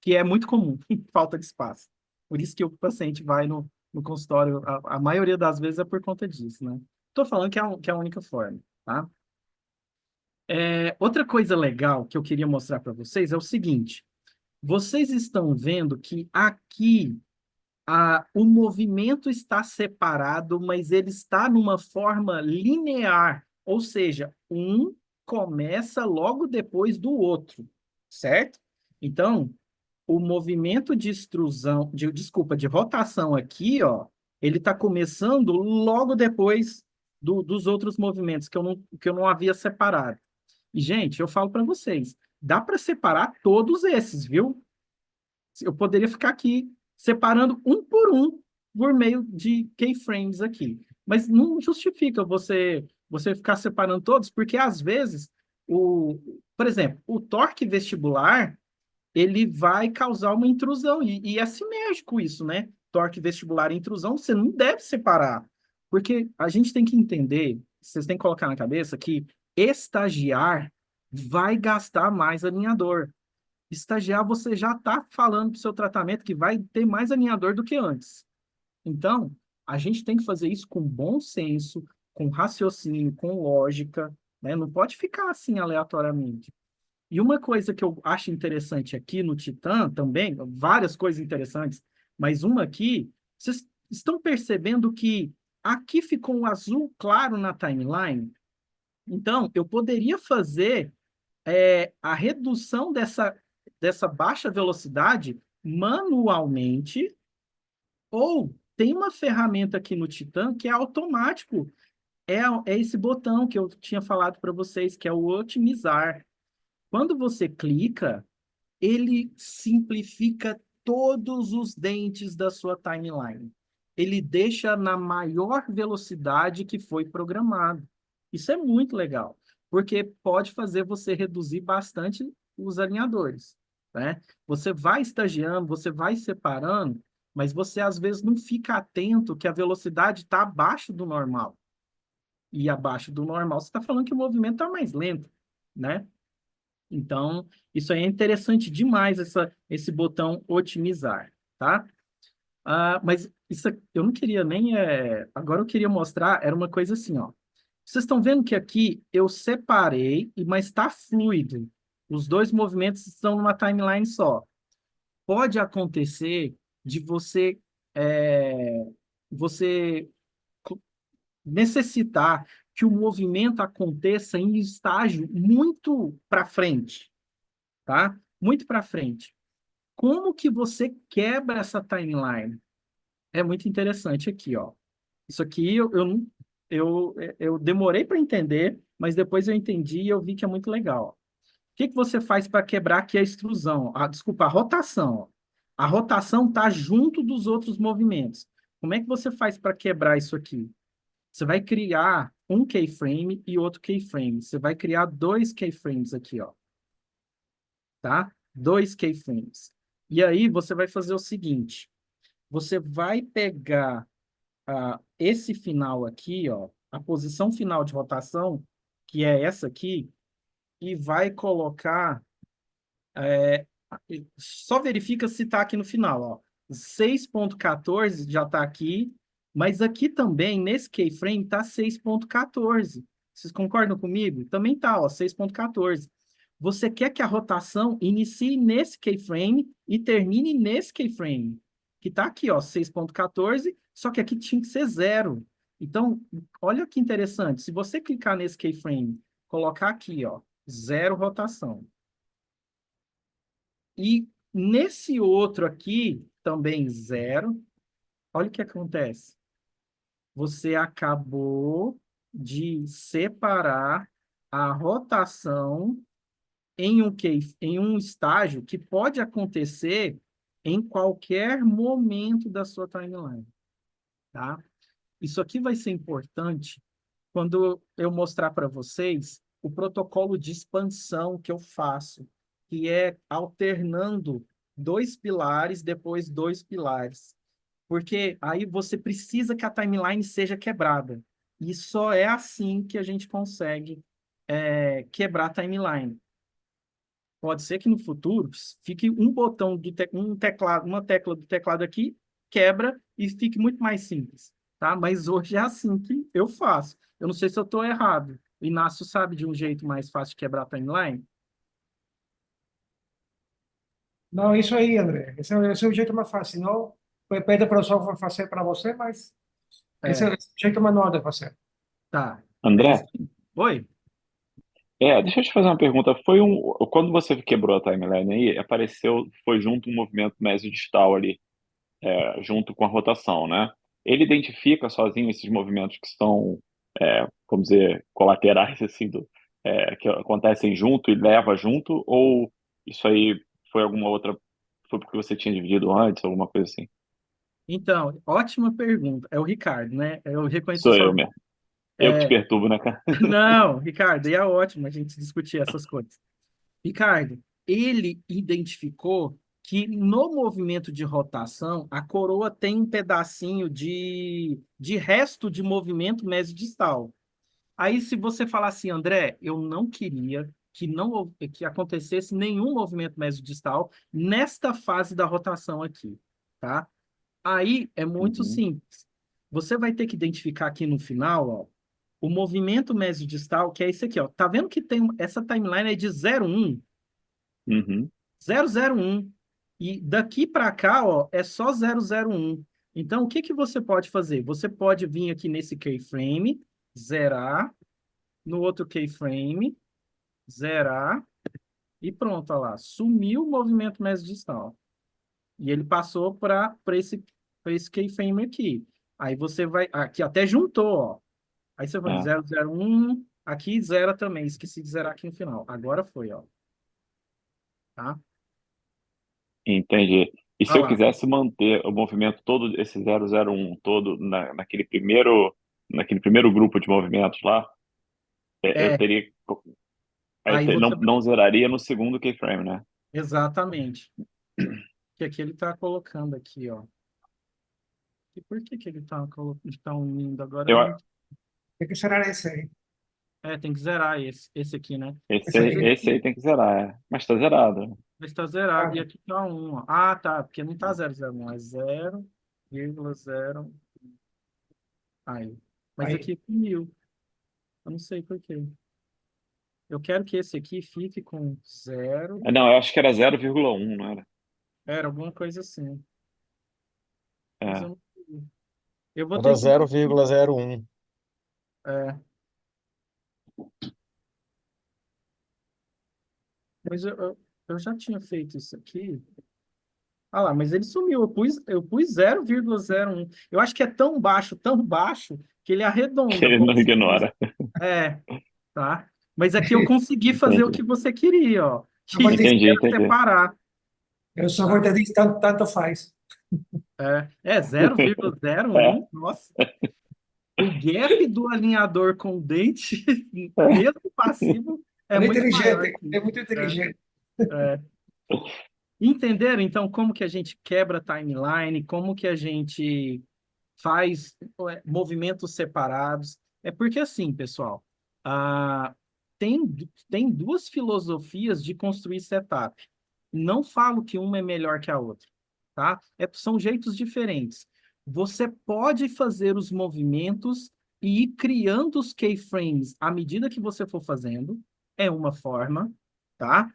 A: Que é muito comum, falta de espaço. Por isso que o paciente vai no consultório, a maioria das vezes é por conta disso, né? Estou falando que é a única forma, tá? Outra coisa legal que eu queria mostrar para vocês é o seguinte: vocês estão vendo que aqui o movimento está separado, mas ele está numa forma linear, ou seja, um começa logo depois do outro, certo? Então, o movimento de extrusão, desculpa, de rotação aqui, ó, ele está começando logo depois dos outros movimentos que eu não havia separado. E, gente, eu falo para vocês, dá para separar todos esses, viu? Eu poderia ficar aqui separando um, por meio de keyframes aqui. Mas não justifica você ficar separando todos, porque às vezes, por exemplo, o torque vestibular, ele vai causar uma intrusão, e é sinérgico isso, né? Torque vestibular e intrusão, você não deve separar, porque a gente tem que entender, vocês têm que colocar na cabeça que estagiar vai gastar mais alinhador. Estagiar, você já está falando para o seu tratamento que vai ter mais alinhador do que antes. Então, a gente tem que fazer isso com bom senso, com raciocínio, com lógica, né? Não pode ficar assim aleatoriamente. E uma coisa que eu acho interessante aqui no Titan também, várias coisas interessantes, mas uma aqui, vocês estão percebendo que aqui ficou um azul claro na timeline? Então, eu poderia fazer a redução dessa baixa velocidade manualmente, ou tem uma ferramenta aqui no Titan que é automático, é esse botão que eu tinha falado para vocês, que é o otimizar. Quando você clica, ele simplifica todos os dentes da sua timeline. Ele deixa na maior velocidade que foi programado. Isso é muito legal, porque pode fazer você reduzir bastante os alinhadores. né? Você vai estagiando, você vai separando, mas você às vezes não fica atento que a velocidade está abaixo do normal. E abaixo do normal, você está falando que o movimento está mais lento, né? Então, isso aí é interessante demais, esse botão otimizar, tá? Mas isso eu não queria nem. Agora eu queria mostrar, era uma coisa assim, ó. Vocês estão vendo que aqui eu separei, mas está fluido. Os dois movimentos estão numa timeline só. Pode acontecer de é, você necessitar que o movimento aconteça em estágio muito para frente, tá? Muito para frente. Como que você quebra essa timeline? É muito interessante aqui, ó. Isso aqui eu demorei para entender, mas depois eu entendi e eu vi que é muito legal. O que que você faz para quebrar aqui a extrusão? Desculpa, a rotação. Ó. A rotação está junto dos outros movimentos. Como é que você faz para quebrar isso aqui? Você vai criar um keyframe e outro keyframe. Você vai criar dois keyframes aqui, ó. Tá? Dois keyframes. E aí você vai fazer o seguinte. Você vai pegar esse final aqui, ó, a posição final de rotação, que é essa aqui, e vai colocar. Só verifica se está aqui no final, ó. 6.14 já está aqui, mas aqui também, nesse keyframe, está 6.14. Vocês concordam comigo? Também está, ó, 6.14. Você quer que a rotação inicie nesse keyframe e termine nesse keyframe, que está aqui, ó, 6.14, só que aqui tinha que ser zero. Então, olha que interessante. Se você clicar nesse keyframe, colocar aqui, ó, zero rotação. E nesse outro aqui, também zero. Olha o que acontece. Você acabou de separar a rotação em um estágio que pode acontecer em qualquer momento da sua timeline, tá? Isso aqui vai ser importante quando eu mostrar para vocês o protocolo de expansão que eu faço, que é alternando dois pilares, depois dois pilares. Porque aí você precisa que a timeline seja quebrada. E só é assim que a gente consegue quebrar a timeline. Pode ser que no futuro fique um botão um teclado, uma tecla do teclado aqui, quebra e fique muito mais simples, tá? Mas hoje é assim que eu faço. Eu não sei se eu estou errado. O Inácio sabe de um jeito mais fácil de quebrar a timeline?
C: Não, isso aí, André. Esse é o jeito mais fácil. Não pede para o software fazer para você, mas
A: É,
C: esse é o jeito manual de fazer.
A: tá.
D: André,
A: Oi?
D: deixa eu te fazer uma pergunta. Quando você quebrou a timeline aí, apareceu, foi junto um movimento mesodistal ali, junto com a rotação, né? Ele identifica sozinho esses movimentos que são, vamos dizer, colaterais, assim, que acontecem junto e leva junto, ou isso aí foi alguma outra, foi porque você tinha dividido antes, alguma coisa assim?
A: Então, ótima pergunta. É o Ricardo, né? Eu reconheço
D: Sou
A: sua.
D: eu mesmo. Eu que te perturbo, né, cara?
A: Não, Ricardo, e é ótimo a gente discutir essas coisas. Ricardo, ele identificou que no movimento de rotação, a coroa tem um pedacinho de resto de movimento mesodistal. Aí, se você falar assim, André, eu não queria que acontecesse nenhum movimento mesodistal nesta fase da rotação aqui, tá? Aí é muito
D: Uhum,
A: simples. Você vai ter que identificar aqui no final, ó, o movimento mesodistal, que é esse aqui, ó. Tá vendo que tem essa timeline é de 0,1?
D: uhum,
A: 001. E daqui para cá, ó, é só 001. Então, o que que você pode fazer? Você pode vir aqui nesse keyframe, zerar, no outro keyframe, zerar, e pronto, ó lá. Sumiu o movimento mesodistal. E ele passou para esse keyframe aqui. Aí você vai... Aqui até juntou, ó. Aí você vai
D: é,
A: 001, aqui zera também. Esqueci de zerar aqui no final. Agora foi, ó. Tá?
D: entendi. E se
A: Olha
D: eu
A: lá.
D: quisesse manter o movimento todo, esse 001 todo naquele primeiro grupo de movimentos lá, eu
A: É,
D: teria, aí
A: aí você
D: não zeraria no segundo keyframe, né?
A: Exatamente. Que aqui ele está colocando aqui, ó. E por que que ele está unindo agora? Eu
D: Eu,
A: não...
C: Hay que cerrar ese ahí.
A: tem que zerar esse aqui, né?
D: esse,
C: Ese
D: aí-
C: ahí.
D: esse aí tem que zerar, mas tá zerado.
A: Mas está zerado. E
C: Claro.
A: aqui está 1, ó. Ah, tá. Porque não está 001, é 0,0. Aí. Mas
C: Ahí.
A: aqui sumiu. Eu não sei por quê. Eu quero que esse aqui fique com 0.
D: Não, eu acho que era 0,1, não era?
A: Era alguma coisa assim. Mas eu
D: É.
A: não sei. Eu vou
E: Era
A: ter que.
E: 0,01.
A: É, mas eu já tinha feito isso aqui. Ah lá, mas ele sumiu. Eu pus 0,01. Eu acho que é tão baixo, que ele
D: Que
A: arredonda,
D: ele
A: como
D: não
A: se fosse.
D: ignora.
A: É, tá? Mas aqui eu consegui fazer o
D: Entendi.
A: que você queria, ó.
C: No voy
A: Que
C: a decir,
D: Entendi.
A: separar,
C: el
A: tá?
C: software te dice tanto faz.
A: É 0,01. Nossa. O gap do alinhador com o dente, mesmo passivo, é
C: Es
A: muito maior
C: inteligente,
A: aqui.
C: es muy inteligente.
A: É. Entenderam, então, como que a gente quebra a timeline, como que a gente faz movimentos separados? É porque assim, pessoal, ah, tem duas filosofias de construir setup. Não falo que uma é melhor que a outra, tá? São jeitos diferentes. Você pode fazer os movimentos e ir criando os keyframes à medida que você for fazendo, é uma forma, tá?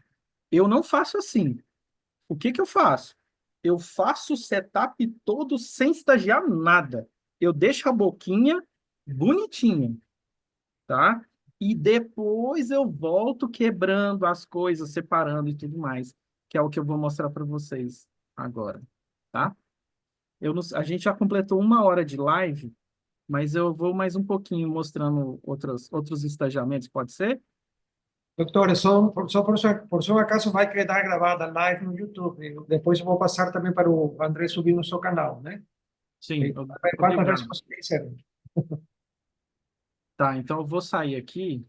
A: Eu não faço assim. O que que eu faço? Eu faço o setup todo sem estagiar nada. Eu deixo a boquinha bonitinha, tá? E depois eu volto quebrando as coisas, separando e tudo mais, que é o que eu vou mostrar para vocês agora, tá? A gente já completou 1 hora de live, mas eu vou mais um pouquinho mostrando outros estagiamentos, pode ser?
C: Doctor, só por su acaso vai quedar gravada live no YouTube. Depois eu vou passar também para o André subir no seu canal, né?
A: Sim,
C: Quantas vezes
A: obrigado.
C: você quiser.
A: Tá, então eu vou sair aqui.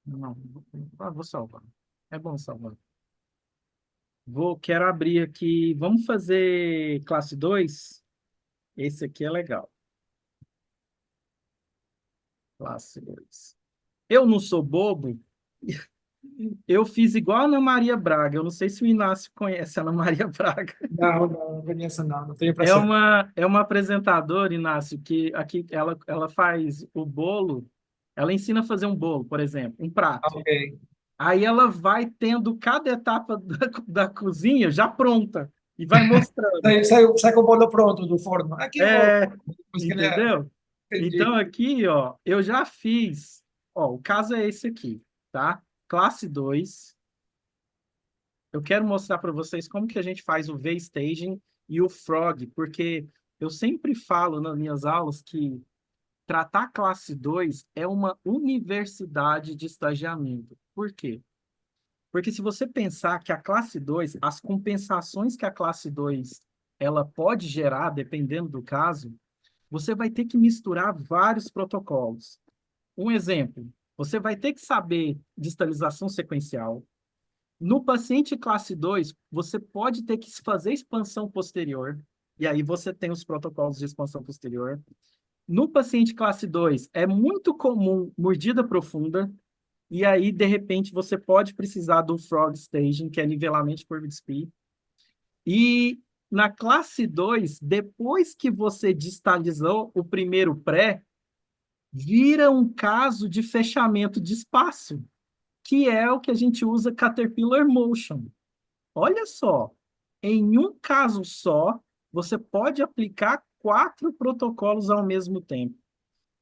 A: Não, vou salvar. É bom salvar. Quero abrir aqui. Vamos fazer classe 2. Esse aqui é legal. Classe 2. Eu não sou bobo. Eu fiz igual a Ana Maria Braga. Eu não sei se o Inácio conhece a Ana Maria Braga.
C: Não conheço não, não tenho
A: É
C: prazer.
A: uma apresentadora, Inácio, que aqui ela faz o bolo. Ela ensina a fazer um bolo, por exemplo, um prato.
C: Ok.
A: Aí ela vai tendo cada etapa da cozinha já pronta e vai mostrando.
C: Sai com o bolo pronto do forno. Aqui o bolo.
A: É,
C: Depois que ele
A: entendeu? Então
C: entendi.
A: aqui, ó, eu já fiz. Ó, o caso é esse aqui, tá? Classe 2. Eu quero mostrar para vocês como que a gente faz o V-staging e o frog, porque eu sempre falo nas minhas aulas que tratar classe 2 é uma universidade de estagiamento. Por quê? Porque se você pensar que a classe 2, as compensações que a classe 2 ela pode gerar, dependendo do caso, você vai ter que misturar vários protocolos. Um exemplo, você vai ter que saber distalização sequencial. No paciente classe 2, você pode ter que fazer expansão posterior, e aí você tem os protocolos de expansão posterior. No paciente classe 2, é muito comum mordida profunda, e aí, de repente, você pode precisar do frog staging, que é nivelamento por Bixby. E na classe 2, depois que você distalizou o primeiro pré, vira um caso de fechamento de espaço, que é o que a gente usa Caterpillar Motion. Olha só, em um caso só, você pode aplicar 4 protocolos ao mesmo tempo.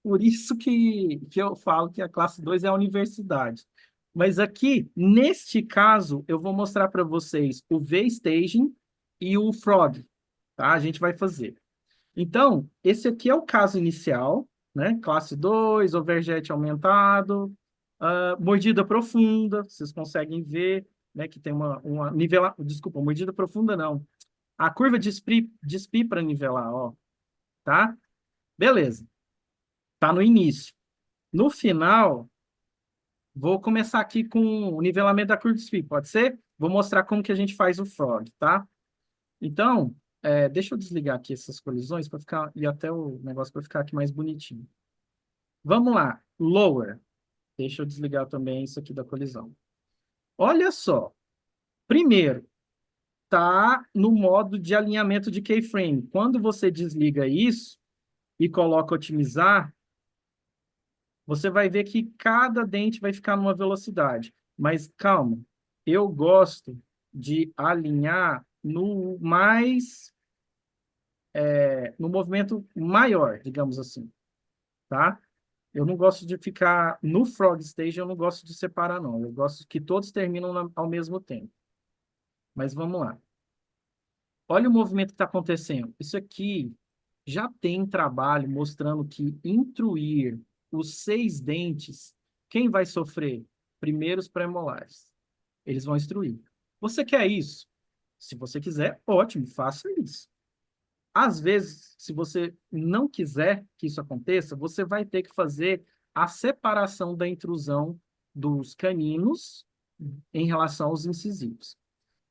A: Por isso que eu falo que a classe 2 é a universidade. Mas aqui, neste caso, eu vou mostrar para vocês o V-staging e o frog, tá? A gente vai fazer. Então, esse aqui é o caso inicial, né? Classe 2, overjet aumentado, mordida profunda, vocês conseguem ver, né, que tem uma desculpa, mordida profunda não. A curva de SPI para nivelar, ó, tá? Beleza. Tá no início. No final, Vou começar aqui com o nivelamento da curva de Spee, pode ser? Vou mostrar como que a gente faz o frog, tá? Então, deixa eu desligar aqui essas colisões para ficar, e até o negócio para ficar aqui mais bonitinho. Vamos lá, lower. Deixa eu desligar também isso aqui da colisão. Olha só. Primeiro, tá no modo de alinhamento de keyframe. Quando você desliga isso e coloca otimizar, você vai ver que cada dente vai ficar numa velocidade. Mas calma, eu gosto de alinhar no movimento maior, digamos assim, tá? Eu não gosto de ficar no frog stage, eu não gosto de separar, não. Eu gosto que todos terminam ao mesmo tempo. Mas vamos lá. Olha o movimento que está acontecendo. Isso aqui já tem trabalho mostrando que intruir os 6 dentes, quem vai sofrer? Primeiro os premolares. Eles vão instruir. Você quer isso? Se você quiser, ótimo, faça isso. Às vezes, se você não quiser que isso aconteça, você vai ter que fazer a separação da intrusão dos caninos em relação aos incisivos.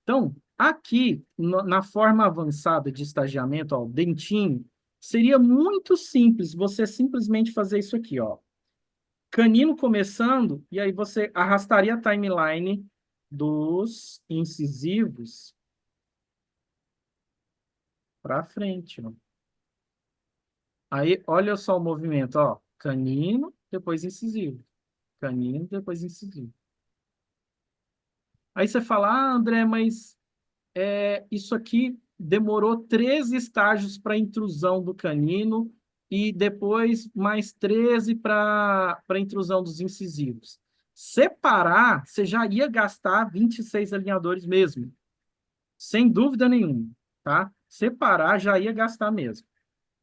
A: Então, aqui, na forma avançada de estagiamento, ó, dentinho, seria muito simples você simplesmente fazer isso aqui, ó. Canino começando, e aí você arrastaria a timeline dos incisivos para frente, ó. Aí, olha só o movimento, ó. Canino, depois incisivo. Canino, depois incisivo. Aí você fala, ah, André, mas isso aqui demorou 13 estágios para intrusão do canino e depois mais 13 para intrusão dos incisivos. Separar, você já ia gastar 26 alinhadores mesmo, sem dúvida nenhuma, tá? Separar já ia gastar mesmo.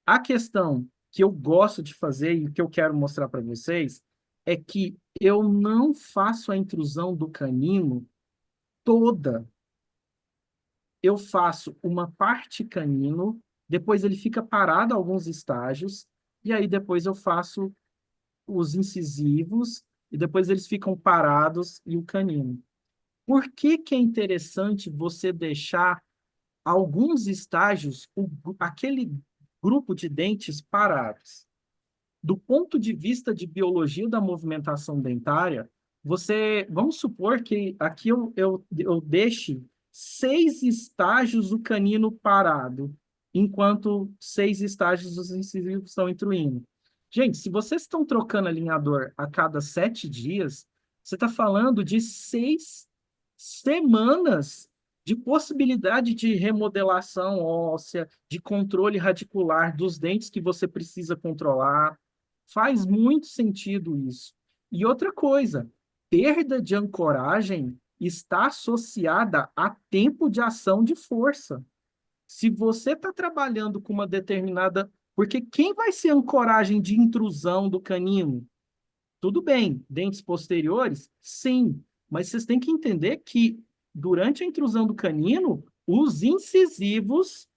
A: A questão que eu gosto de fazer e que eu quero mostrar para vocês é que eu não faço a intrusão do canino toda. Eu faço uma parte canino, depois ele fica parado alguns estágios, e aí depois eu faço os incisivos, e depois eles ficam parados e o canino. Por que que é interessante você deixar alguns estágios, aquele grupo de dentes parados? Do ponto de vista de biologia da movimentação dentária, vamos supor que aqui eu deixe 6 estágios do canino parado, enquanto 6 estágios os incisivos estão intruindo. Gente, se vocês estão trocando alinhador a cada 7 dias, você está falando de 6 semanas de possibilidade de remodelação óssea, de controle radicular dos dentes que você precisa controlar. Faz muito sentido isso. E outra coisa, perda de ancoragem está associada a tempo de ação de força. Se você está trabalhando com uma determinada. Porque quem vai ser ancoragem de intrusão do canino? Tudo bem, dentes posteriores? Sim. Mas vocês têm que entender que durante a intrusão do canino, os incisivos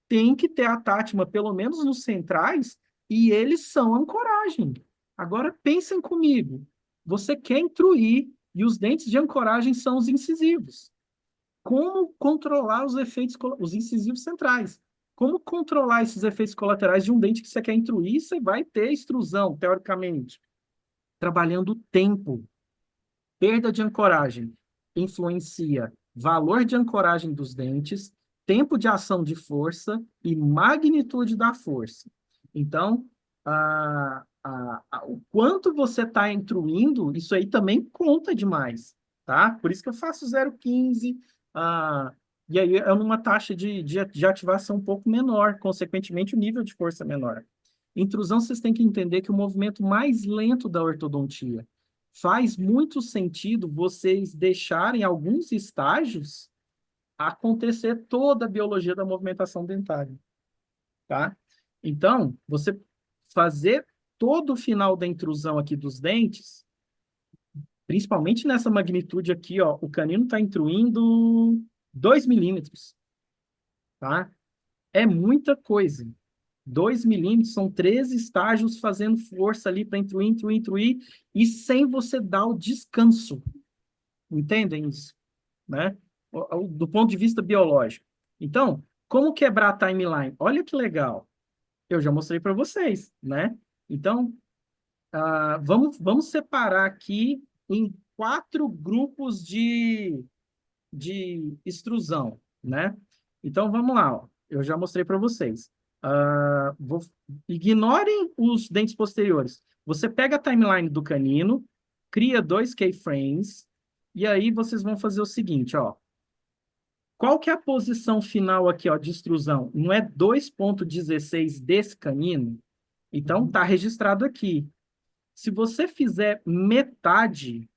A: têm que ter a tátima, pelo menos nos centrais, e eles são ancoragem. Agora pensem comigo. Você quer intruir e os dentes de ancoragem são os incisivos. Como controlar os incisivos centrais? Como controlar esses efeitos colaterais de um dente que você quer intruir? Você vai ter extrusão, teoricamente. Trabalhando o tempo. Perda de ancoragem influencia valor de ancoragem dos dentes, tempo de ação de força e magnitude da força. Então, o quanto você está intruindo, isso aí também conta demais, tá? Por isso que eu faço 0,15, e aí é numa taxa de ativação um pouco menor, consequentemente o nível de força é menor. Intrusão, vocês têm que entender que o movimento mais lento da ortodontia. Faz muito sentido vocês deixarem alguns estágios acontecer toda a biologia da movimentação dentária, tá? Então, você fazer todo o final da intrusão aqui dos dentes, principalmente nessa magnitude aqui, ó, o canino está intruindo 2 milímetros, tá? É muita coisa. 2 milímetros são 13 estágios fazendo força ali para intruir, e sem você dar o descanso. Entendem isso? Né? Do ponto de vista biológico. Então, como quebrar a timeline? Olha que legal. Eu já mostrei para vocês, né? Então, vamos separar aqui em 4 grupos de extrusão, né? Então, vamos lá, ó. Eu já mostrei para vocês. Ignorem os dentes posteriores. Você pega a timeline do canino, cria 2 keyframes, e aí vocês vão fazer o seguinte, ó. Qual que é a posição final aqui, ó, de extrusão? Não é 2,16 desse canino? Então, está registrado aqui. Se você fizer metade,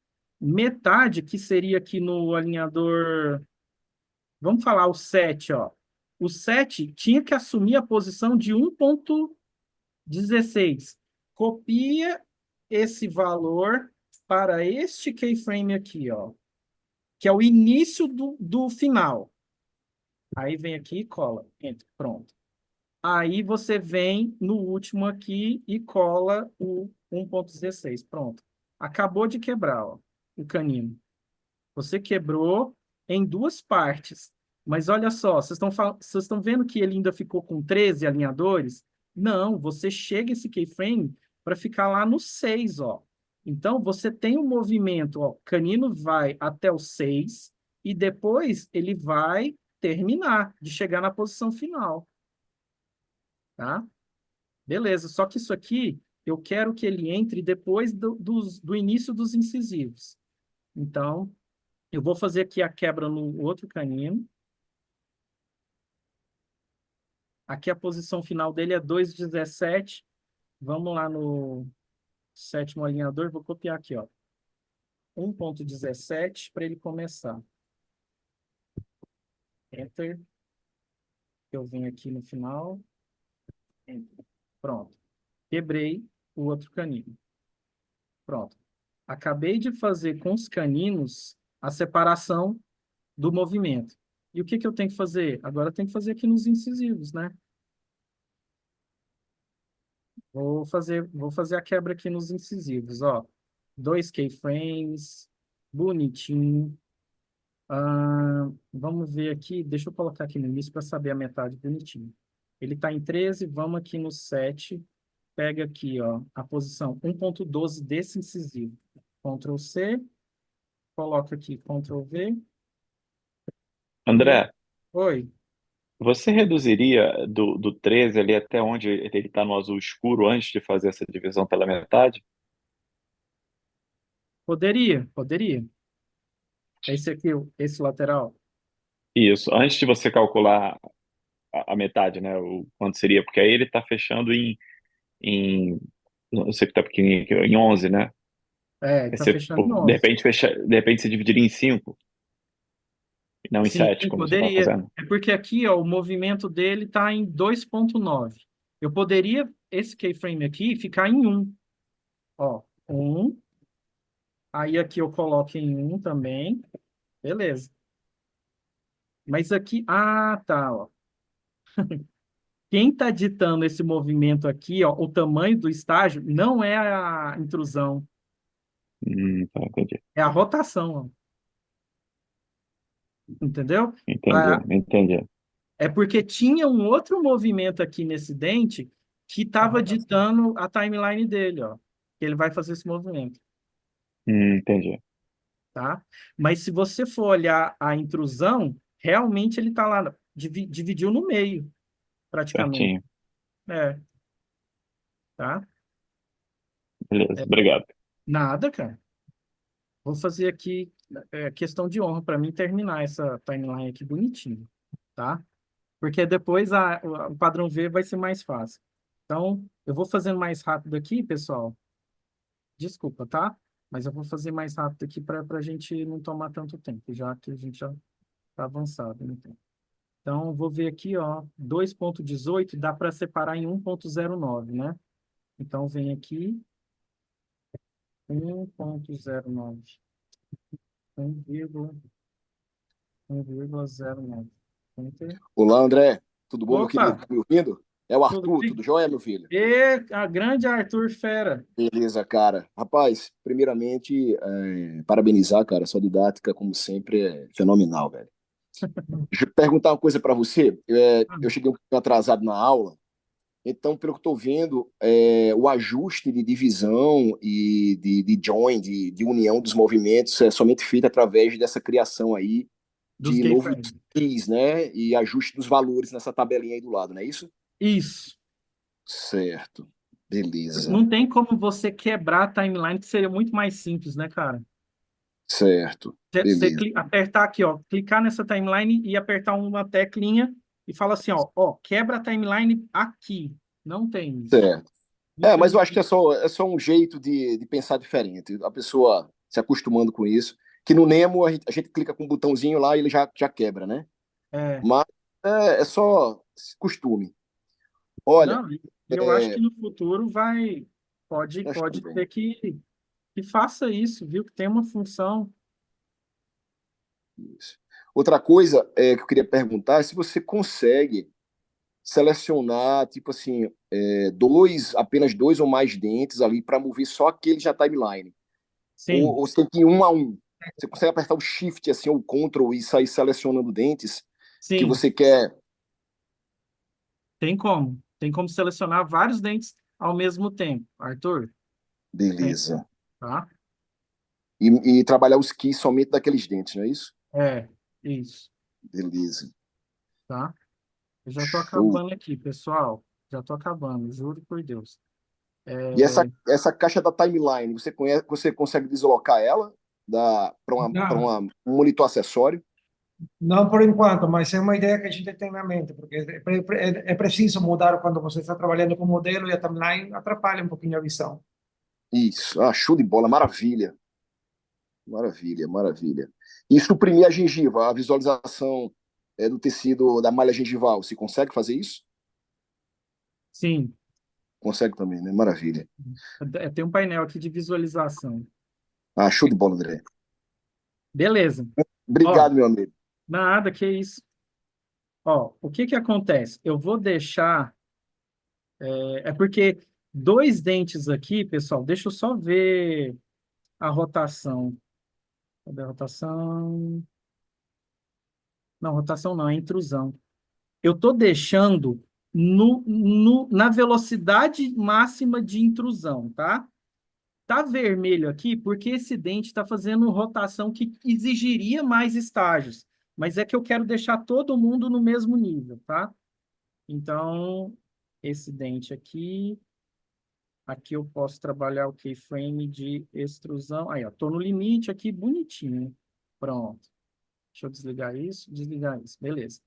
A: que seria aqui no alinhador, vamos falar o 7, ó. O 7 tinha que assumir a posição de 1,16. Copia esse valor para este keyframe aqui, ó, que é o início do final. Aí vem aqui e cola. Entra. Pronto. Aí você vem no último aqui e cola o 1,16. Pronto. Acabou de quebrar, ó, o canino. Você quebrou em 2 partes. Mas olha só, vocês estão vendo que ele ainda ficou com 13 alinhadores? Não, você chega esse keyframe para ficar lá no 6, ó. Então, você tem um movimento, ó, o canino vai até o 6 e depois ele vai terminar, de chegar na posição final. Tá? Beleza, só que isso aqui, eu quero que ele entre depois do início dos incisivos. Então, eu vou fazer aqui a quebra no outro canino. Aqui a posição final dele é 2,17. Vamos lá no 7º alinhador, vou copiar aqui, ó. 1,17 para ele começar. Enter. Eu venho aqui no final. Enter. Pronto. Quebrei o outro canino. Pronto. Acabei de fazer com os caninos a separação do movimento. E o que que eu tenho que fazer? Agora eu tenho que fazer aqui nos incisivos, né? Vou fazer a quebra aqui nos incisivos, ó. 2 keyframes, bonitinho. Vamos ver aqui, deixa eu colocar aqui no início para saber a metade bonitinho. Ele está em 13, vamos aqui no 7. Pega aqui, ó, a posição 1,12 desse incisivo. Ctrl C, coloca aqui Ctrl V.
D: André,
A: Oi,
D: você reduziria do 13 ali até onde ele está no azul escuro antes de fazer essa divisão pela metade?
A: poderia. Esse aqui, esse lateral.
D: Isso, antes de você calcular a metade, né? O quanto seria, porque aí ele está fechando em não sei que tá pequenininho aqui, em 11, né?
A: É,
D: Aí
A: tá
D: você,
A: fechando em
D: pô, de
A: 11.
D: repente, de repente você dividiria em 5 e não em
A: Sim,
D: 7 como você estava
A: poderia.
D: fazendo.
A: É porque aqui, ó, o movimento dele está em 2,9. Eu poderia, esse keyframe aqui, ficar em 1. Ó, 1. Aí aqui eu coloco em 1 também. Beleza. Mas aqui... Ah, tá, ó. Quem está ditando esse movimento aqui, ó, o tamanho do estágio, não é a intrusão,
D: Tá, entendi.
A: é a rotação, ó. Entendeu?
D: Entendi,
A: Ah,
D: entendi.
A: é porque tinha um outro movimento aqui nesse dente que estava ditando a timeline dele, ó. Que ele vai fazer esse movimento,
D: Entendi.
A: tá? Mas se você for olhar a intrusão, realmente ele está lá, dividiu no meio, praticamente.
D: Certinho.
A: É, tá?
D: Beleza,
A: É,
D: obrigado.
A: nada, cara. Vou fazer aqui questão de honra para mim terminar essa timeline aqui bonitinho, tá? Porque depois o padrão V vai ser mais fácil. Então, eu vou fazendo mais rápido aqui, pessoal. Desculpa, tá? Mas eu vou fazer mais rápido aqui para a gente não tomar tanto tempo, já que a gente já está avançado no tempo. Então, vou ver aqui, ó, 2,18 dá para separar em 1,09, né? Então, vem aqui, 1,09, 1,09. Enter.
E: Olá, André. Tudo bom, meu
A: Opa,
E: querido? Tá me ouvindo? É o
A: Tudo
E: Arthur,
A: bem?
E: tudo jóia, meu filho?
A: E a grande Arthur Fera.
E: Beleza, cara. Rapaz, primeiramente, parabenizar, cara. Sua didática, como sempre, é fenomenal, velho. Deixa eu perguntar uma coisa para você. Eu cheguei um pouco atrasado na aula, então, pelo que eu estou vendo, o ajuste de divisão e de join, de união dos movimentos, é somente feito através dessa criação aí
A: Dos
E: de novos
A: keyframes.
E: keys, né? E ajuste dos valores nessa tabelinha aí do lado, não é isso?
A: Isso.
E: Certo. Beleza.
A: Não tem como você quebrar a timeline, que seria muito mais simples, né, cara?
E: Certo.
A: Você
E: Beleza.
A: apertar aqui, ó, clicar nessa timeline e apertar uma teclinha e fala assim, ó, quebra a timeline aqui. Não tem isso.
E: Certo. Mas eu acho que
A: Infelizmente,
E: é só um jeito de pensar diferente. A pessoa se acostumando com isso. Que no Nemo a gente clica com um botãozinho lá e ele já quebra, né?
A: é.
E: Mas é só costume. Olha,
A: Não, e eu acho que no futuro
E: acho
A: pode
E: também.
A: ter que faça isso, viu? Que tem uma função.
E: Isso. Outra coisa que eu queria perguntar é se você consegue selecionar, tipo assim, apenas dois ou mais dentes ali para mover só aqueles na timeline.
A: Sim,
E: Ou você tem que ir um a um. Você consegue apertar o Shift assim, ou o Ctrl e sair selecionando dentes que
A: sim,
E: você quer.
A: tem como. Tem como selecionar vários dentes ao mesmo tempo, Arthur. Tem,
E: Beleza.
A: tá?
E: E trabalhar os keys somente daqueles dentes, não é isso?
A: É, isso,
E: Beleza.
A: tá? Eu já tô
E: Show.
A: acabando aqui, pessoal. Já tô acabando, juro por Deus.
E: E
A: É,
E: essa caixa da timeline, você consegue deslocar ela para
C: Não,
E: um monitor acessório?
C: não por enquanto, mas é uma ideia que a gente tem na mente, porque é preciso mudar quando você está trabalhando com o modelo e a timeline atrapalha um pouquinho a visão.
E: Isso. Ah, show de bola. Maravilha. Maravilha, maravilha. E suprimir a gengiva, a visualização do tecido da malha gengival, você consegue fazer isso?
A: sim,
E: Consegue também, né? Maravilha.
A: tem um painel aqui de visualização.
E: Ah, show de bola, André.
A: Beleza. Ó,
E: Obrigado, meu amigo.
A: nada, que isso. Ó, o que que acontece? Eu vou deixar. É porque dois dentes aqui, pessoal, deixa eu só ver a rotação. Cadê a rotação? Não, rotação não, é intrusão. Eu estou deixando na velocidade máxima de intrusão, tá? Tá vermelho aqui porque esse dente está fazendo rotação que exigiria mais estágios. Mas é que eu quero deixar todo mundo no mesmo nível, tá? Então, esse dente aqui eu posso trabalhar o keyframe de extrusão. Aí, ó, tô no limite aqui, bonitinho. Pronto. Deixa eu desligar isso, beleza.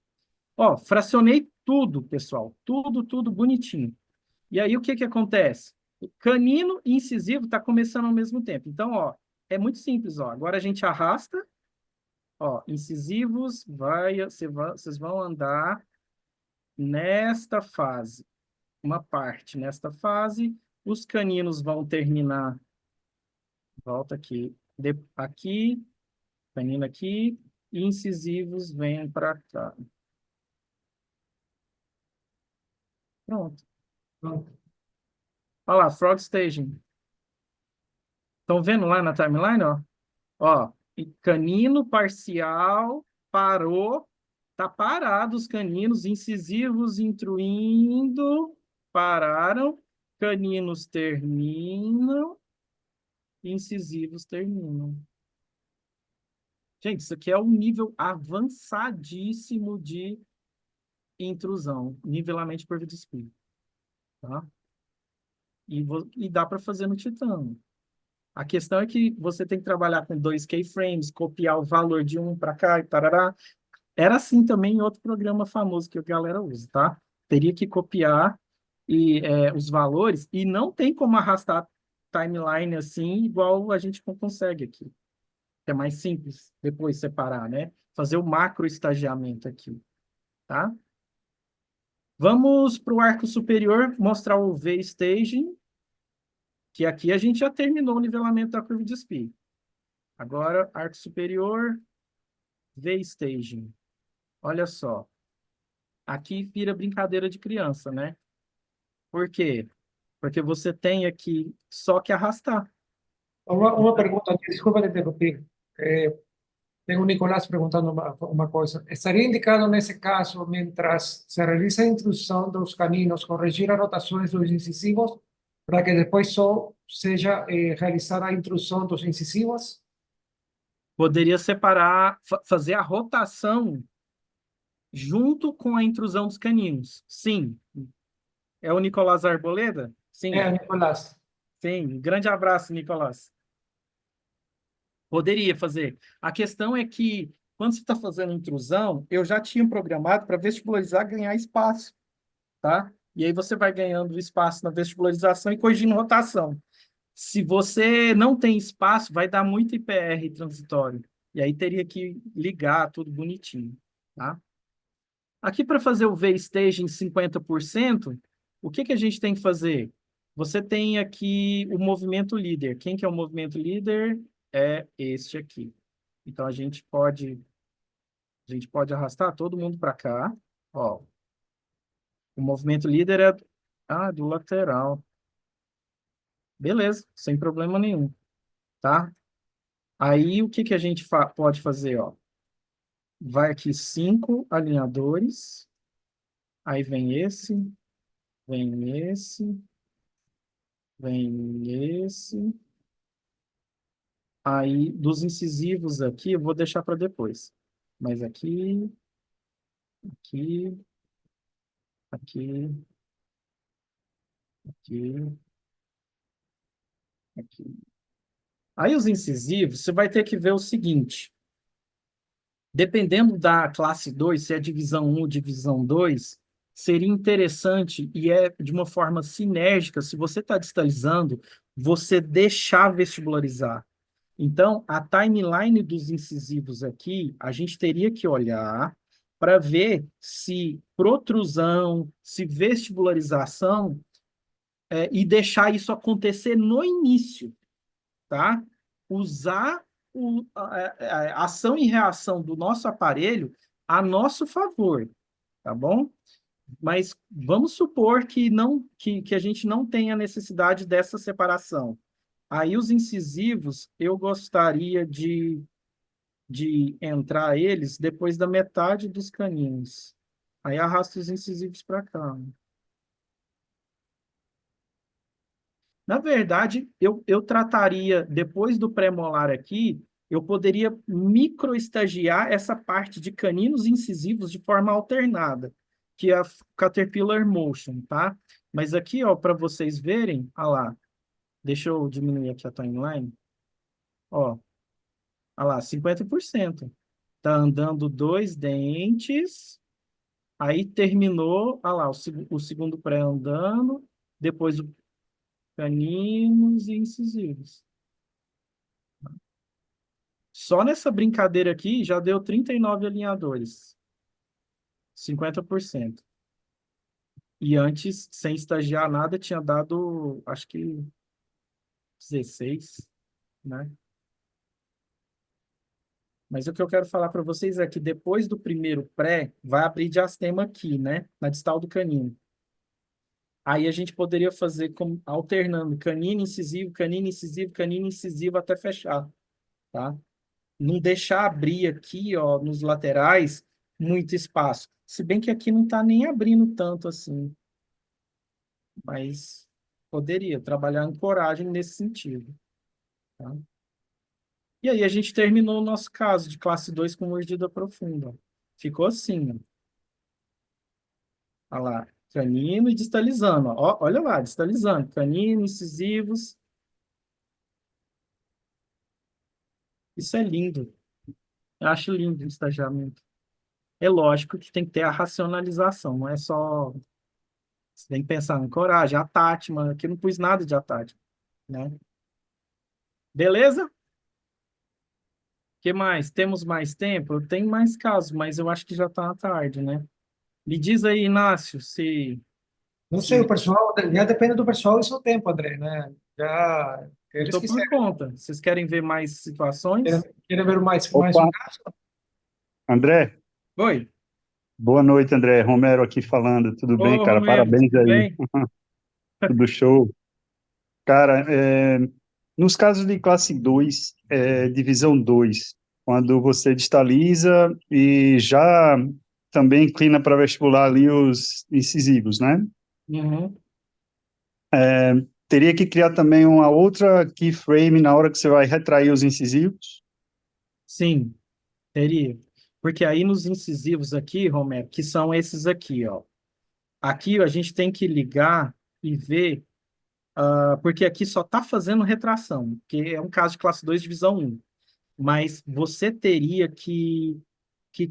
A: Ó, fracionei tudo, pessoal. Tudo bonitinho. E aí, o que que acontece? O canino e incisivo está começando ao mesmo tempo. Então, ó, é muito simples, ó. Agora a gente arrasta, ó, incisivos, vocês vão andar nesta fase. Uma parte nesta fase, os caninos vão terminar, volta aqui, aqui, canino aqui, e incisivos vêm para cá. Pronto. Olha lá, Frog Staging. Estão vendo lá na timeline, ó? Ó, e canino parcial parou, tá parado os caninos, incisivos intruindo, pararam, caninos terminam, incisivos terminam. Gente, isso aqui é um nível avançadíssimo de intrusão, nivelamento por vida espírita, tá? E dá para fazer no Titano. A questão é que você tem que trabalhar com dois keyframes, copiar o valor de um para cá e tarará. Era assim também em outro programa famoso que a galera usa, tá? Teria que copiar os valores e não tem como arrastar timeline assim, igual a gente consegue aqui. É mais simples depois separar, né? Fazer o macro estagiamento aqui, tá? Vamos para o arco superior, mostrar o V-staging, que aqui a gente já terminou o nivelamento da curva de Spee. Agora, arco superior, V-staging. Olha só. Aqui vira brincadeira de criança, né? Por quê? Porque você tem aqui só que arrastar.
C: Uma pergunta aqui, desculpa te interromper. Tengo Nicolás preguntando uma coisa. Estaria indicado nesse caso, mientras se realiza a intrusão dos caninos, corrigir as rotações dos incisivos para que depois só seja realizada a intrusão dos incisivos?
A: Poderia separar, fazer a rotação junto com a intrusão dos caninos. Sim. É o Nicolás Arboleda? Sim.
C: Nicolás.
A: Sim. Grande abraço, Nicolás. Poderia fazer. A questão é que, quando você está fazendo intrusão, eu já tinha programado para vestibularizar ganhar espaço, tá? E aí você vai ganhando espaço na vestibularização e corrigindo rotação. Se você não tem espaço, vai dar muito IPR transitório. E aí teria que ligar tudo bonitinho, tá? Aqui para fazer o V-stage em 50%, o que a gente tem que fazer? Você tem aqui o movimento líder. Quem que é o movimento líder? É este aqui. Então a gente pode arrastar todo mundo para cá. Ó, o movimento líder é do lateral. Beleza, sem problema nenhum, tá? Aí o que a gente pode fazer, ó? Vai aqui 5 alinhadores. Aí vem esse, vem esse, vem esse. Aí dos incisivos aqui eu vou deixar para depois. Mas aqui, aqui, aqui, aqui, aqui. Aí os incisivos, você vai ter que ver o seguinte. Dependendo da classe 2, se é divisão 1 ou divisão 2, seria interessante, e é de uma forma sinérgica, se você está distalizando, você deixar vestibularizar. Então, a timeline dos incisivos aqui, a gente teria que olhar para ver se protrusão, se vestibularização, e deixar isso acontecer no início, tá? Usar a ação e reação do nosso aparelho a nosso favor, tá bom? Mas vamos supor que a gente não tenha necessidade dessa separação. Aí os incisivos, eu gostaria de entrar eles depois da metade dos caninos. Aí arrasto os incisivos para cá. Na verdade, eu trataria, depois do pré-molar aqui, eu poderia microestagiar essa parte de caninos incisivos de forma alternada, que é a Caterpillar Motion, tá? Mas aqui, ó, para vocês verem, ó lá, deixa eu diminuir aqui a timeline, ó lá, 50%. Tá andando 2 dentes, aí terminou, ó lá, o segundo pré andando, depois o caninos e incisivos. Só nessa brincadeira aqui já deu 39 alinhadores. 50%. E antes, sem estagiar nada, tinha dado, acho que 16, né? Mas o que eu quero falar para vocês é que depois do primeiro pré, vai abrir diastema aqui, né? Na distal do canino. Aí a gente poderia fazer alternando canino, incisivo, canino, incisivo, canino, incisivo até fechar, tá? Não deixar abrir aqui, ó, nos laterais, muito espaço. Se bem que aqui não está nem abrindo tanto assim. Mas poderia trabalhar em coragem nesse sentido, tá? E aí a gente terminou o nosso caso de classe 2 com mordida profunda. Ficou assim, ó. Olha lá, canino e distalizando. Ó, olha lá, distalizando. Canino, incisivos. Isso é lindo. Eu acho lindo o estagiamento. É lógico que tem que ter a racionalização, não é só... Você tem que pensar em coragem, Atátma. Aqui eu não pus nada de Atátma, né? Beleza? O que mais? Temos mais tempo? Tem mais casos, mas eu acho que já está tarde, né? Me diz aí, Inácio, se...
C: Não sei, o pessoal, já depende do pessoal e seu tempo, André, né? Já, eles
A: Estou por
C: quiserem.
A: conta. Vocês querem ver mais situações?
C: Querem ver mais
F: Opa.
C: um caso?
F: André,
A: Oi.
F: boa noite, André. Romero aqui falando. Tudo bem,
A: Ô,
F: cara?
A: Romero,
F: Parabéns
A: tudo
F: aí.
A: bem?
F: Tudo show. Cara, nos casos de classe 2, divisão 2, quando você distaliza e já também inclina para vestibular ali os incisivos, né?
A: Uhum.
F: Teria que criar também uma outra keyframe na hora que você vai retrair os incisivos?
A: Sim, teria. Porque aí nos incisivos aqui, Romero, que são esses aqui, ó. Aqui a gente tem que ligar e ver, porque aqui só está fazendo retração, que é um caso de classe 2 divisão um. Mas você teria que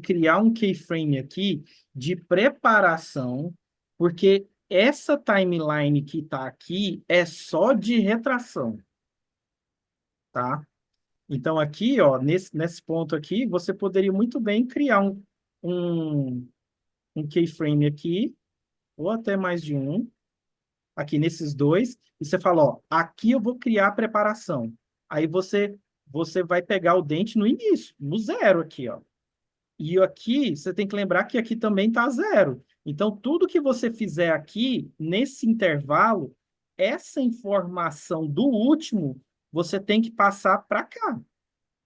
A: criar um keyframe aqui de preparação, porque essa timeline que está aqui é só de retração, tá? Então aqui, ó, nesse ponto aqui, você poderia muito bem criar um, um keyframe aqui, ou até mais de um, aqui nesses dois, e você fala, ó, aqui eu vou criar a preparação. Aí você vai pegar o dente no início, no zero aqui, ó. E aqui, você tem que lembrar que aqui também está zero. Então, tudo que você fizer aqui, nesse intervalo, essa informação do último, você tem que passar para cá.